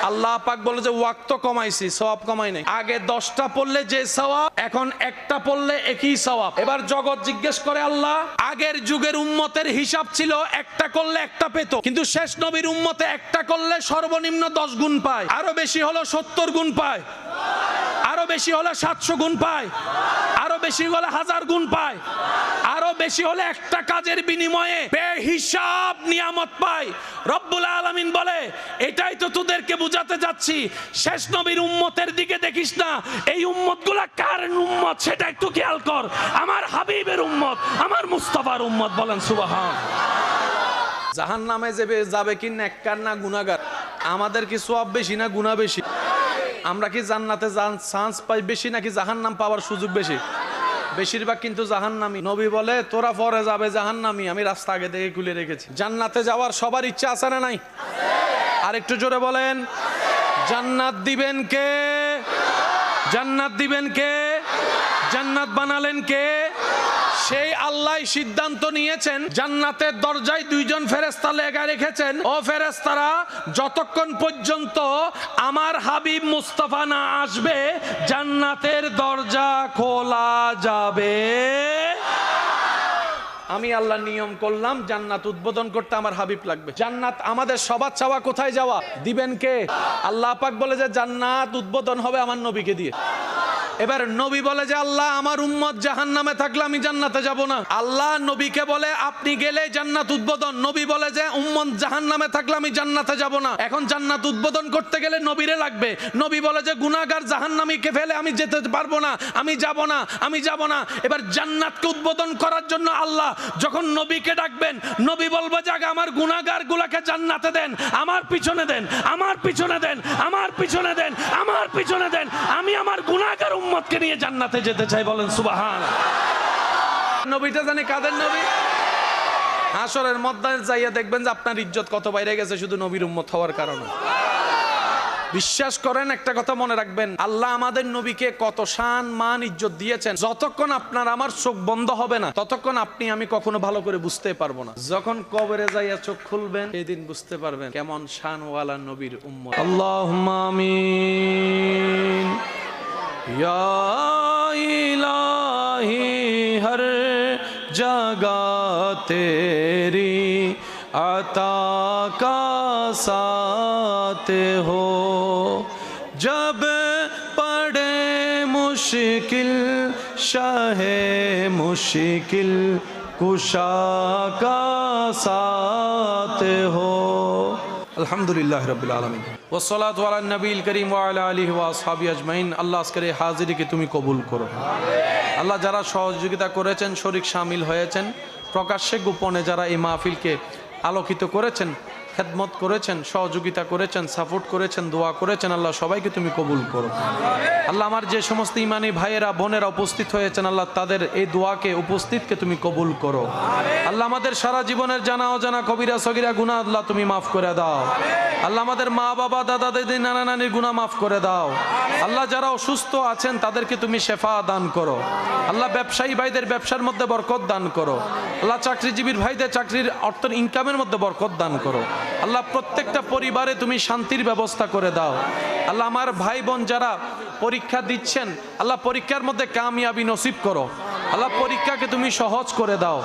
আল্লাহ পাক বলে যে ওয়াক্ত কমাইছি, সওয়াব কমাই নাই। আগে 10টা পড়লে যে সওয়াব, এখন একটা পড়লে একই সওয়াব। এবার জগৎ জিজ্ঞেস করে আল্লাহ, আগের যুগের উম্মতের হিসাব ছিল একটা করলে একটা পেত, কিন্তু শেষ নবীর উম্মতে একটা করলে সর্বনিম্ন 10 গুণ পায়, আরো বেশি হলো 70 গুণ পায়, আরো বেশি হলে 700 গুণ পায়, আরো বেশি হলে 1000 গুণ পায়, আরো বেশি হলে একটা কাজের বিনিময়ে বেহিসাব নিয়ামত পায়। রব্বুল আলামিন বলে এটাই তো তোদেরকে বুঝাতে যাচ্ছি, শেষ নবীর উম্মতের দিকে দেখিস না, এই উম্মতগুলা কার উম্মত সেটা একটু খেয়াল কর। আমার হাবিবের উম্মত, আমার মুস্তাফার উম্মত। বলেন সুবহান। জাহান্নামে যাবে কি নেককার না গুনাহগার? আমাদের কি সওয়াব বেশি না গুনাহ বেশি? আমরা কি জান্নাতে চান্স পাই বেশি নাকি জাহান্নাম পাওয়ার সুযোগ বেশি? বেশিরভাগ কিন্তু জাহান্নামী। নবী বলে তোরা পরে যাবে জাহান্নামী, আমি রাস্তা আগে থেকে খুলে রেখেছি। জান্নাতে যাওয়ার সবার ইচ্ছা আছে না নাই? আর একটু জোরে বলেন, জান্নাত দিবেন কে? জান্নাত দিবেন কে? জান্নাত বানালেন কে? সেই আল্লাহ সিদ্ধান্ত নিয়েছেন, জান্নাতের দরজায় 2 জন ফেরেশতা লেখা রেখেছেন, ও ফেরেশতারা যতক্ষণ পর্যন্ত আমার হাবিব মুস্তাফা না আসবে জান্নাতের দরজা খোলা যাবে। আমি আল্লাহ নিয়ম করলাম জান্নাত উদ্বোধন করতে আমার হাবিব লাগবে। জান্নাত আমাদের সবার চাওয়া, কোথায় যাওয়া? দিবেন কে? আল্লাহ পাক বলে যে জান্নাত উদ্বোধন হবে আমার নবীকে দিয়ে। এবার নবী বলে যে আল্লাহ আমার উম্মত জাহান্নামে থাকলে আমি জান্নাতে যাব না। আল্লাহ নবীকে বলে আপনি গেলে জান্নাত উদ্বোধন। নবী বলে যে উম্মত জাহান্নামে থাকলে আমি জান্নাতে যাব না। এখন জান্নাত উদ্বোধন করতে গেলে নবীরে লাগবে। নবী বলে যে গুনাহগার জাহান্নামীকে ফেলে আমি যেতে পারবো না, আমি যাব না, আমি যাব না। এবার জান্নাতকে উদ্বোধন করার জন্য আল্লাহ যখন নবীকে ডাকবেন, নবী বলবে যে আগে আমার গুনাহগার গুলাকে জান্নাতে দেন, আমার পিছনে দেন, আমার পিছনে দেন, আমার পিছনে দেন, আমার পিছনে দেন। আমি আমার গুনাহগার উম্মতকে নিয়ে জান্নাতে যেতে চাই। বলেন সুবহানাল্লাহ। নবীটা জানি কাদের নবী? হাসরের ময়দানে যাইয়া দেখবেন যে আপনার ইজ্জত কত বাইরে গেছে শুধু নবীর উম্মত হওয়ার কারণে। বিশ্বাস করেন, একটা কথা মনে রাখবেন, আল্লাহ আমাদের নবীকে কত শান মান ইজ্জত দিয়েছেন। যতক্ষণ আপনার আমার চোখ বন্ধ হবে না ততক্ষণ আপনি আমি কখনো ভালো করে বুঝতে পারবো না। যখন কবরে যাইয়া চোখ খুলবেন সেই দিন বুঝতে পারবেন কেমন শানওয়ালা নবীর উম্মত। আল্লাহুম্মা আমিন। ইয়া ইলাহি হর জাগা তেরি आता का साथ हो, जब पड़े मुश्किल शाहे मुश्किल कुशा का साथ हो। अल्हम्दुलिल्लाह रब्बिल आलमीन वस्सलातु अला नबील करीम व अला आलिहि व আসহাবি আজমাইন। আল্লাহ আজকের এই হাজিরিকে তুমি কবুল করো। আল্লাহ যারা সহযোগিতা করেছেন, শরীক শামিল হয়েছেন, প্রকাশ্যে গোপনে যারা এই মাহফিলকে আলোকিত করেছেন, খেদমত করেছেন, সহযোগিতা করেছেন, সাপোর্ট করেছেন, দোয়া করেছেন, আল্লাহ সবাইকে তুমি কবুল করো। আল্লাহ আমার যে সমস্ত ইমানি ভাইয়েরা বোনেরা উপস্থিত হয়েছেন, আল্লাহ তাদের এই দোয়াকে উপস্থিতকে তুমি কবুল করো। আল্লাহ আমাদের সারা জীবনের জানা অজানা কবিরা সগিরা গুনাহ আল্লাহ তুমি মাফ করে দাও। আল্লাহ আমাদের মা বাবা দাদা দাদি নানা নানির গুনাহ মাফ করে দাও। আল্লাহ যারা অসুস্থ আছেন তাদেরকে তুমি শেফা দান করো। আল্লাহ ব্যবসায়ী ভাইদের ব্যবসার মধ্যে বরকত দান করো। আল্লাহ চাকরিজীবীর ভাইদের চাকরির অর্থ ইনকামের মধ্যে বরকত দান করো। আল্লাহ প্রত্যেকটা পরিবারে তুমি শান্তির ব্যবস্থা করে দাও। আল্লাহ আমার ভাই বোন যারা পরীক্ষা দিচ্ছেন, আল্লাহ পরীক্ষার মধ্যে কামিয়াবি নসিব করো। আল্লাহ পরীক্ষাকে তুমি সহজ করে দাও।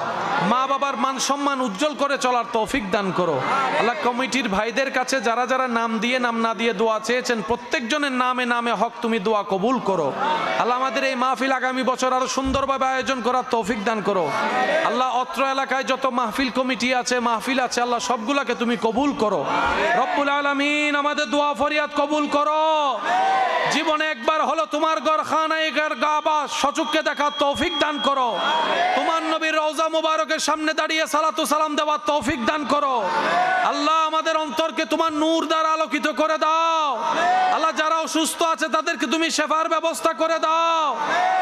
মা বাবার মান সম্মান উজ্জ্বল করে চলার তৌফিক দান করো। আল্লাহ কমিটির ভাইদের কাছে যারা যারা নাম দিয়ে নাম না দিয়ে দোয়া চেয়েছেন, প্রত্যেকজনের নামে নামে হক তুমি দোয়া কবুল করো। আল্লাহ আমাদের এই মাহফিল আগামী বছর আরো সুন্দরভাবে আয়োজন করার তৌফিক দান করো। আল্লাহ অত্র এলাকায় যত মাহফিল কমিটি আছে, মাহফিল আছে, আল্লাহ সবগুলাকে তুমি কবুল করো। রব্বুল আলামিন আমাদের দোয়া ফরিয়াদ কবুল করো। জীবনে একবার হলো তোমার গরখানায় কাবা সচক্ষে দেখার তৌফিক দান করো। তোমার নবীর রওজা মুবারকের সামনে দাঁড়িয়ে সালাতু সালাম দেওয়ার তৌফিক দান করো। আল্লাহ আমাদের অন্তরকে তোমার নূর দ্বারা আলোকিত করে দাও। আল্লাহ যারা অসুস্থ আছে তাদেরকে তুমি শেফার ব্যবস্থা করে দাও।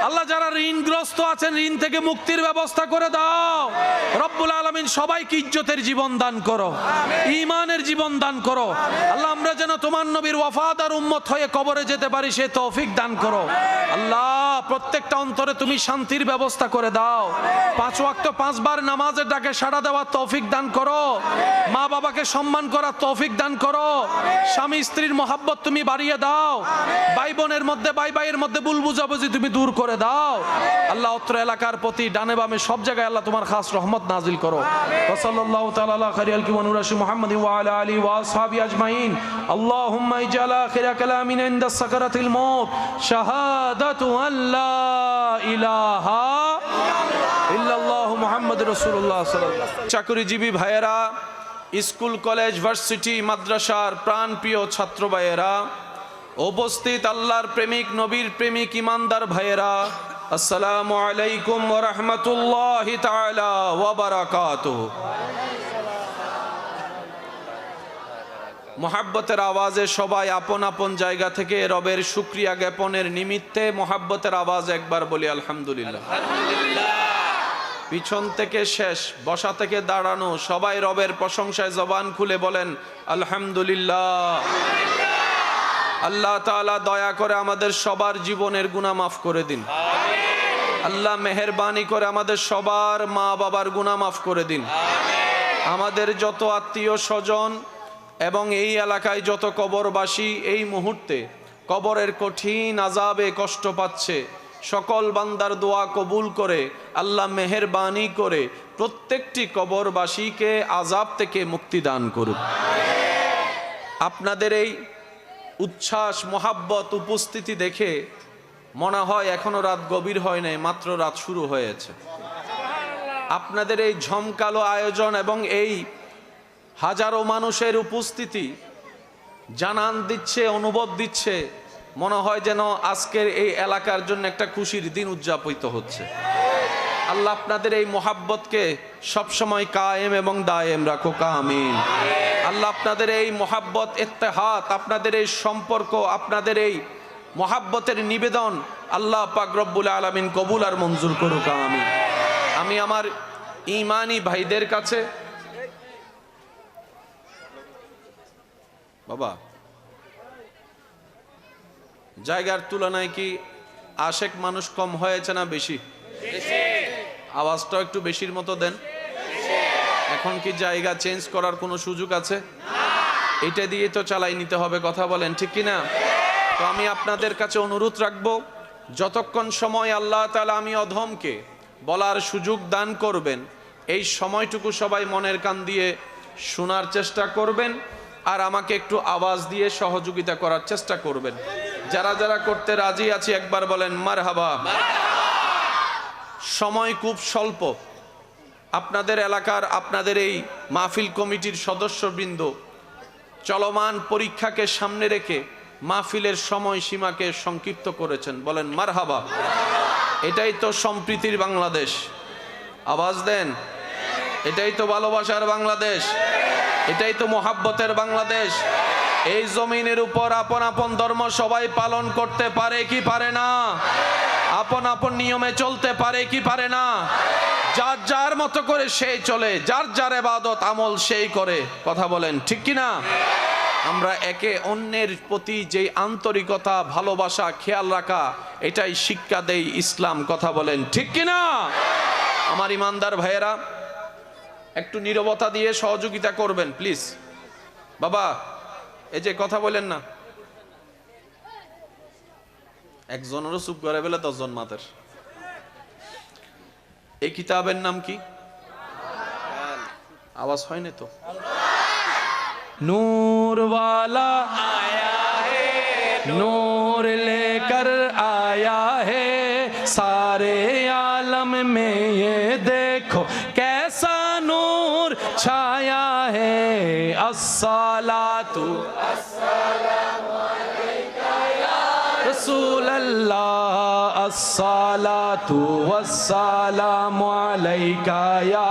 আল্লাহ যারা ঋণগ্রস্ত আছেন ঋণ থেকে মুক্তির ব্যবস্থা করে দাও। রব্বুল আলামিন সবাইকে ইজ্জতের জীবন দান করো, ঈমানের জীবন দান করো। আল্লাহ আমরা যেন তোমার নবীর ওয়াফাদার উম্মত হয়ে কবরে যেতে পারি সে তৌফিক দান করো। আল্লাহ প্রত্যেকটা অন্তরে তুমি শান্তির ব্যবস্থা করে দাও। 5 ওয়াক্ত 5 বার নামাজের ডাকে সাড়া দেওয়ার তৌফিক দান করো। মা বাবাকে সম্মান করার তৌফিক দান করো। স্বামী স্ত্রীর মহাব্বত তুমি বাড়িয়ে দাও। ভাই বোনের মধ্যে ভাই ভাইয়ের মধ্যে ভুল বুঝাবুঝি তুমি দূর করে দাও। আল্লাহ অত্র এলাকার প্রতি ডানে বামে সব জায়গায় আল্লাহ তোমার খাস রহমত নাজিল করো। সাল্লাল্লাহু তাআলা আলা খাইরিল কিওয়ানুরাশি মুহাম্মাদ ওয়া আলা আলিহি ওয়া আসহাবি আজমাইন। আল্লাহুম্মা ইজআল আখিরা কালামিনা ইনদা সাকারাতিল মউত শাহাদাতু আল্লা ইলাহা ইল্লাল্লাহু মুহাম্মাদুর রাসূলুল্লাহ সাল্লাল্লাহু আলাইহি ওয়াসাল্লাম। চাকরিজীবী ভাইয়েরা, স্কুল কলেজ ভার্সিটি মাদ্রাসার প্রাণপ্রিয় ছাত্র ভাইয়েরা, উপস্থিত আল্লাহর প্রেমিক নবীর প্রেমিক ইমানদার ভাইয়েরা, আসসালামু আলাইকুম ওয়া রাহমাতুল্লাহি তাআলা ওয়া বারাকাতুহু। মোহাব্বতের আওয়াজে সবাই আপন আপন জায়গা থেকে রবের শুকরিয়া জ্ঞাপনের নিমিত্তে মোহাব্বতের আওয়াজ একবার বলি আলহামদুলিল্লাহ। পিছন থেকে শেষ, বসা থেকে দাঁড়ানো, সবাই রবের প্রশংসায় জবান খুলে বলেন আলহামদুলিল্লাহ। আল্লাহ তাআলা দয়া করে আমাদের সবার জীবনের গুনাহ মাফ করে দিন। আল্লাহ মেহেরবানি করে আমাদের সবার মা বাবার গুনাহ মাফ করে দিন। আমাদের যত আত্মীয় স্বজন এবং এই এলাকায় যত কবরবাসী এই মুহূর্তে কবরের কঠিন আযাবে কষ্ট পাচ্ছে, সকল বান্দার দোয়া কবুল করে আল্লাহ মেহেরবানি করে প্রত্যেকটি কবরবাসীকে আযাব থেকে মুক্তি দান করুন। আপনাদের এই উচ্ছ্বাস মহাব্বত উপস্থিতি দেখে মনে হয় এখনো রাত গভীর হয় নাই, মাত্র রাত শুরু হয়েছে। আপনাদের এই ঝমকালো আয়োজন এবং এই হাজারো মানুষের উপস্থিতি জানান দিচ্ছে, অনুভব দিচ্ছে, মনে হয় যেন আজকের এই এলাকার জন্য একটা খুশির দিন উদযাপিত হচ্ছে। আল্লাহ আপনাদের এই মোহাব্বতকে সবসময় কায়েম এবং দায়েম রাখো, আমিন। আল্লাহ আপনাদের এই মোহাব্বত, ইত্তেহাদ, আপনাদের এই সম্পর্ক, আপনাদের এই মোহাব্বতের নিবেদন আল্লাহ পাক রব্বুল আলামিন কবুল আর মঞ্জুর করুক, আমিন। আমি আমার ঈমানি ভাইদের কাছে, বাবা জায়গার তুলনায় কি আশেক মানুষ কম হয়েছে না বেশি? আওয়াজটা একটু বেশির মতো দেন। এখন কি জায়গা চেঞ্জ করার কোনো সুযোগ আছে? এটা দিয়ে তো চালাই নিতে হবে, কথা বলেন ঠিক কি না? তো আমি আপনাদের কাছে অনুরোধ রাখবো, যতক্ষণ সময় আল্লাহ তাআলা আমি অধমকে বলার সুযোগ দান করবেন, এই সময়টুকু সবাই মনের কান দিয়ে শোনার চেষ্টা করবেন আর আমাকে একটু আওয়াজ দিয়ে সহযোগিতা করার চেষ্টা করবেন। যারা যারা করতে রাজি আছি একবার বলেন মারহাবা। সময় খুব স্বল্প। আপনাদের এলাকার, আপনাদের এই মাহফিল কমিটির সদস্যবৃন্দ চলমান পরীক্ষাকে সামনে রেখে মাহফিলের সময় সীমাকে সংক্ষিপ্ত করেছেন, বলেন মারহাবা। এটাই তো সম্প্রীতির বাংলাদেশ, আওয়াজ দেন। এটাই তো ভালোবাসার বাংলাদেশ, এটাই তো মোহাব্বতের বাংলাদেশ। এই জমিনের উপর আপন আপন ধর্ম সবাই পালন করতে পারে কি পারে না? আপন আপন নিয়মে চলতে পারে কি পারে না? যার যার মতো করে সেই চলে, যার যার ইবাদত আমল সেই করে, কথা বলেন ঠিক কি না? আমরা একে অন্যের প্রতি যে আন্তরিকতা, ভালোবাসা, খেয়াল রাখা, এটাই শিক্ষা দেই ইসলাম, কথা বলেন ঠিক কি না? আমার ইমানদার ভাইয়েরা একটু নীরবতা দিয়ে সহযোগিতা করবেন প্লিজ। বাবা এই যে কথা বলেন না, একজনেরও চুপ করে ফেলে 10 জন মাতের। এই কিতাবের নাম কি? আওয়াজ হয়নি তো? नूर वाला आया है, नूर लेकर आया है, सारे आलम में ये देखो कैसा नूर छाया है। अस्सलातु अस्सलामु अलैका या रसूल अल्लाह, अस्सलातु वस्सलामु अलैका या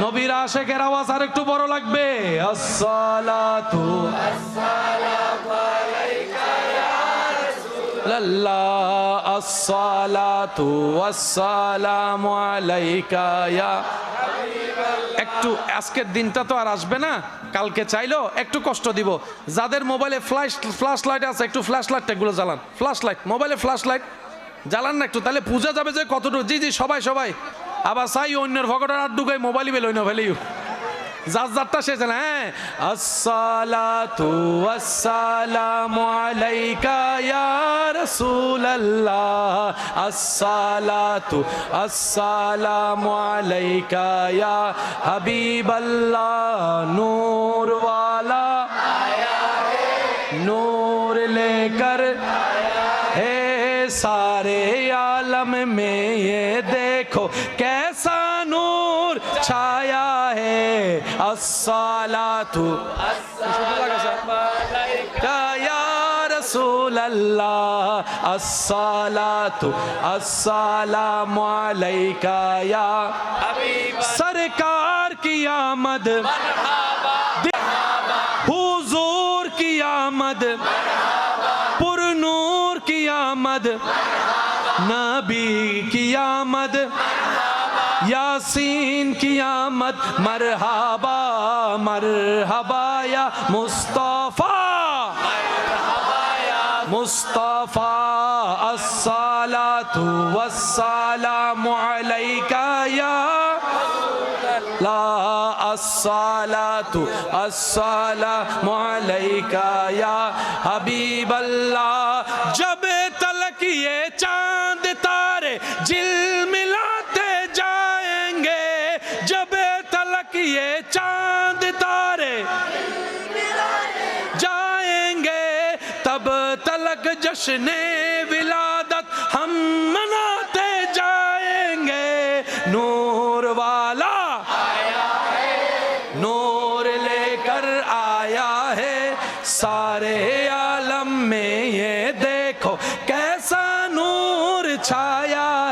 নবীর আশিকের আওয়াজ আর একটু বড় লাগবে। আসসালাতু আসসালামু আলাইকা ইয়া রাসূলুল্লাহ, আসসালাতু আসসালামু আলাইকা ইয়া হাবিবাল্লাহ। একটু আজকের দিনটা তো আর আসবে না, কালকে চাইলো একটু কষ্ট দিব। যাদের মোবাইলে ফ্ল্যাশ লাইট আছে একটু ফ্ল্যাশ লাইটটা গুলো জ্বালান। ফ্ল্যাশ লাইট, মোবাইলে ফ্ল্যাশ লাইট জ্বালান না একটু, তাহলে বোঝা যাবে যে কতটুকু। জি জি সবাই সবাই। আবার চাই অন্যের ভগটার আর ঢুকাই মোবাইল বেলই না ফেলিও, যার যারটা শেষ না। হ্যাঁ, আসসালাতু আসসালামু আলাইকা ইয়া রাসূলুল্লাহ, আসসালাতু আসসালামু আলাইকা ইয়া হাবিবাল্লাহ। নূর वाला आया है, नूर लेकर आया है, सारे आलम में ये देखो कैसा नूर छाया है। अस्सलातु अस्सलामु अलैका या रसूल अल्लाह, अस्सलातु अस्सलामु अलैका या हबीब। सरकार की आमद मरहबा, हुजूर की आमद मरहबा, पुरनूर की आमद नबी की आमद, यासीन की आमद, मरहबा मरहबा या मुस्तफा, मुस्तफा। अस्सलातु वस्सलामु अलैका या ला, अस्सलातु अस्सलामु अलैका या हबीबल्लाह। जब तलक ये चांद तारे झिलमिलाते जाएंगे, जब तलक ये चांद तारे जाएंगे, तब तलक जश्ने विला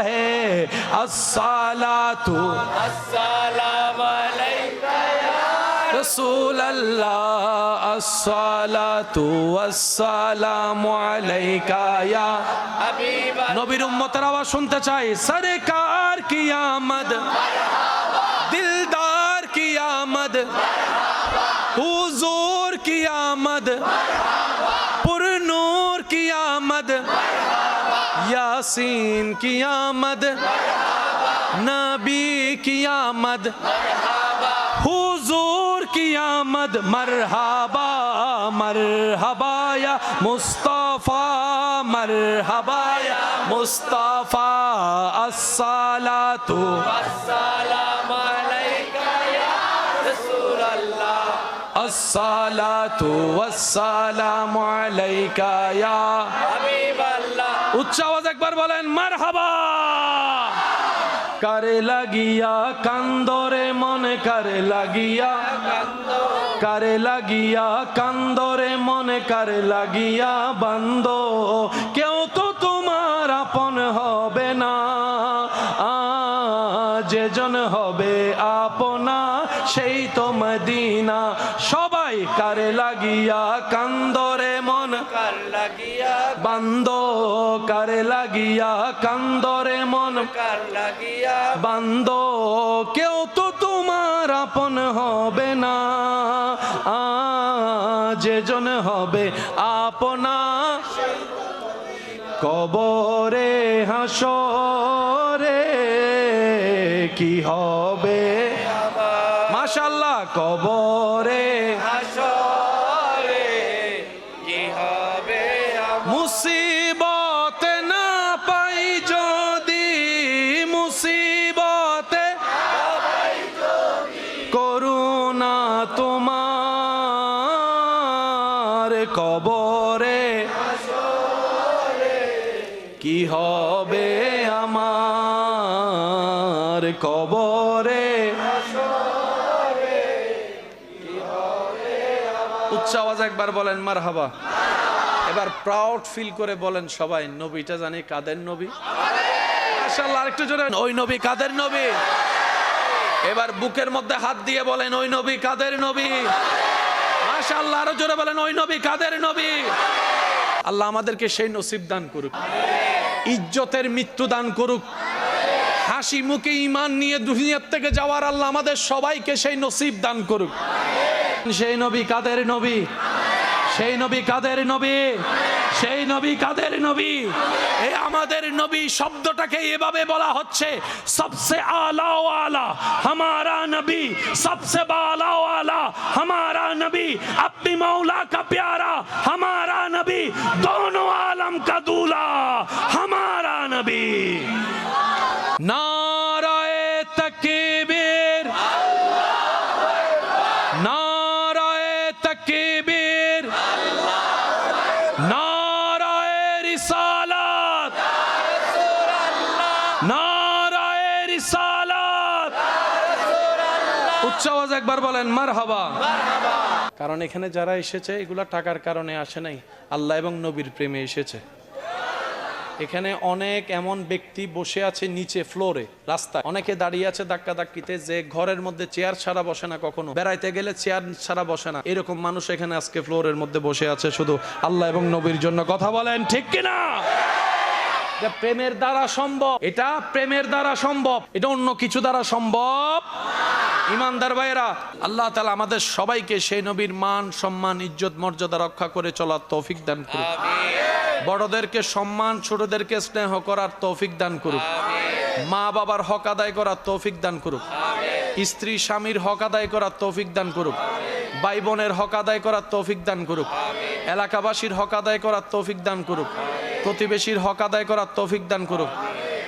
है अस्सलातु अस्सलाम अलैका या रसूल अल्लाह अस्सलातु वस्सलामु अलैका या हबीब নবীর উম্মতের আওয়াজ শুনতে চাই সরকার কি আমদ দিলদার কি আমদ হুজুর কি আমদ পুরনূর কি আমদ यासीन की आमद नबी की आमद हुजूर की आमद मरहबा मरहबा या मुस्तफा मरहबा या मुस्तफा अस्सलातु अस्सलाम अलैका या रसूल अल्लाह अस्सलातु वस्सलामु अलैका या हबीब अल्लाह उच्च आवाज একবার বলেন মারহাবা কারে লাগিয়া কান্দরে মনে কারে লাগিয়া কান্দরে মনে কারে লাগিয়া বান্দ কেউ তো তোমার আপন হবে না যেজন হবে আপনা সেই তো মদিনা সবাই কারে লাগিয়া কান্দরে মন कर लगिया বান্দ কারে লাগিয়া কান্দরে মন कर लगिया বান্দ কেউ তো তোমার আপন হবে না যেজন হবে আপনা কবরে হাসরে কি হবে মাশাআল্লাহ কবরে হাসরে কি হবে মুসিবতে না পাই যদি মুসিবতে করুণা তোমার কবরে কি হবে আমার কবরে উচ্চ আওয়াজ একবার বলেন মারহাবা এবার প্রাউড ফিল করে বলেন সবাই নবীটা জানি কাদের নবী মাশাআল্লাহ আরেকটু জোরে ওই নবী কাদের নবী এবার বুকের মধ্যে হাত দিয়ে বলেন ওই নবী কাদের নবী মাশাআল্লাহ আরো জোরে বলেন ওই নবী কাদের নবী আল্লাহ আমাদেরকে সেই নসিব দান করুক ইজ্জতের মৃত্যু দান করুক হাসি মুখে ঈমান নিয়ে দুনিয়ার থেকে যাওয়ার আল্লাহ আমাদের সবাইকে সেই নসিব দান করুক সেই নবী কাদের নবী সেই নবী কাদের নবী সেই নবী কাদের নবী এই আমাদের নবী শব্দটাকে এভাবে বলা হচ্ছে সবসে আলা ওয়ালা हमारा नबी सबसे बाला वाला हमारा नबी अपनी मौला का प्यारा हमारा नबी दोनों आलम का दूल्हा हमारा नबी नाराए तकबीर नाराए तकबीर नाराए रिसालत नाराए रिसालत উচ্চ আওয়াজ একবার বলেন মারহাবা কারণ এখানে যারা এসেছে এগুলা টাকার কারণে আসে নাই আল্লাহ এবং নবীর প্রেমে এসেছে এখানে অনেক এমন ব্যক্তি বসে আছে নিচে ফ্লোরে রাস্তায় অনেকে দাঁড়িয়ে আছে ধাক্কা ধাক্কিতে যে ঘরের মধ্যে চেয়ার ছাড়া বসে না কখনো বেড়াইতে গেলে চেয়ার ছাড়া বসে না এরকম মানুষ এখানে আজকে ফ্লোরের মধ্যে বসে আছে শুধু আল্লাহ এবং নবীর জন্য কথা বলেন ঠিক কিনা এটা প্রেমের দ্বারা সম্ভব এটা প্রেমের দ্বারা সম্ভব এটা অন্য কিছু দ্বারা সম্ভব ইমানদার ভাইরা আল্লাহ তাআলা আমাদের সবাইকে সেই নবীর মান সম্মান ইজ্জত মর্যাদা রক্ষা করে চলার তৌফিক দান করুন বড়দেরকে সম্মান ছোটদেরকে স্নেহ করার তৌফিক দান করুক মা বাবার হক আদায় করার তৌফিক দান করুক স্ত্রী স্বামীর হক আদায় করার তৌফিক দান করুক ভাই বোনের হক আদায় করার তৌফিক দান করুক এলাকাবাসীর হক আদায় করার তৌফিক দান করুক প্রতিবেশীর হক আদায় করার তৌফিক দান করুক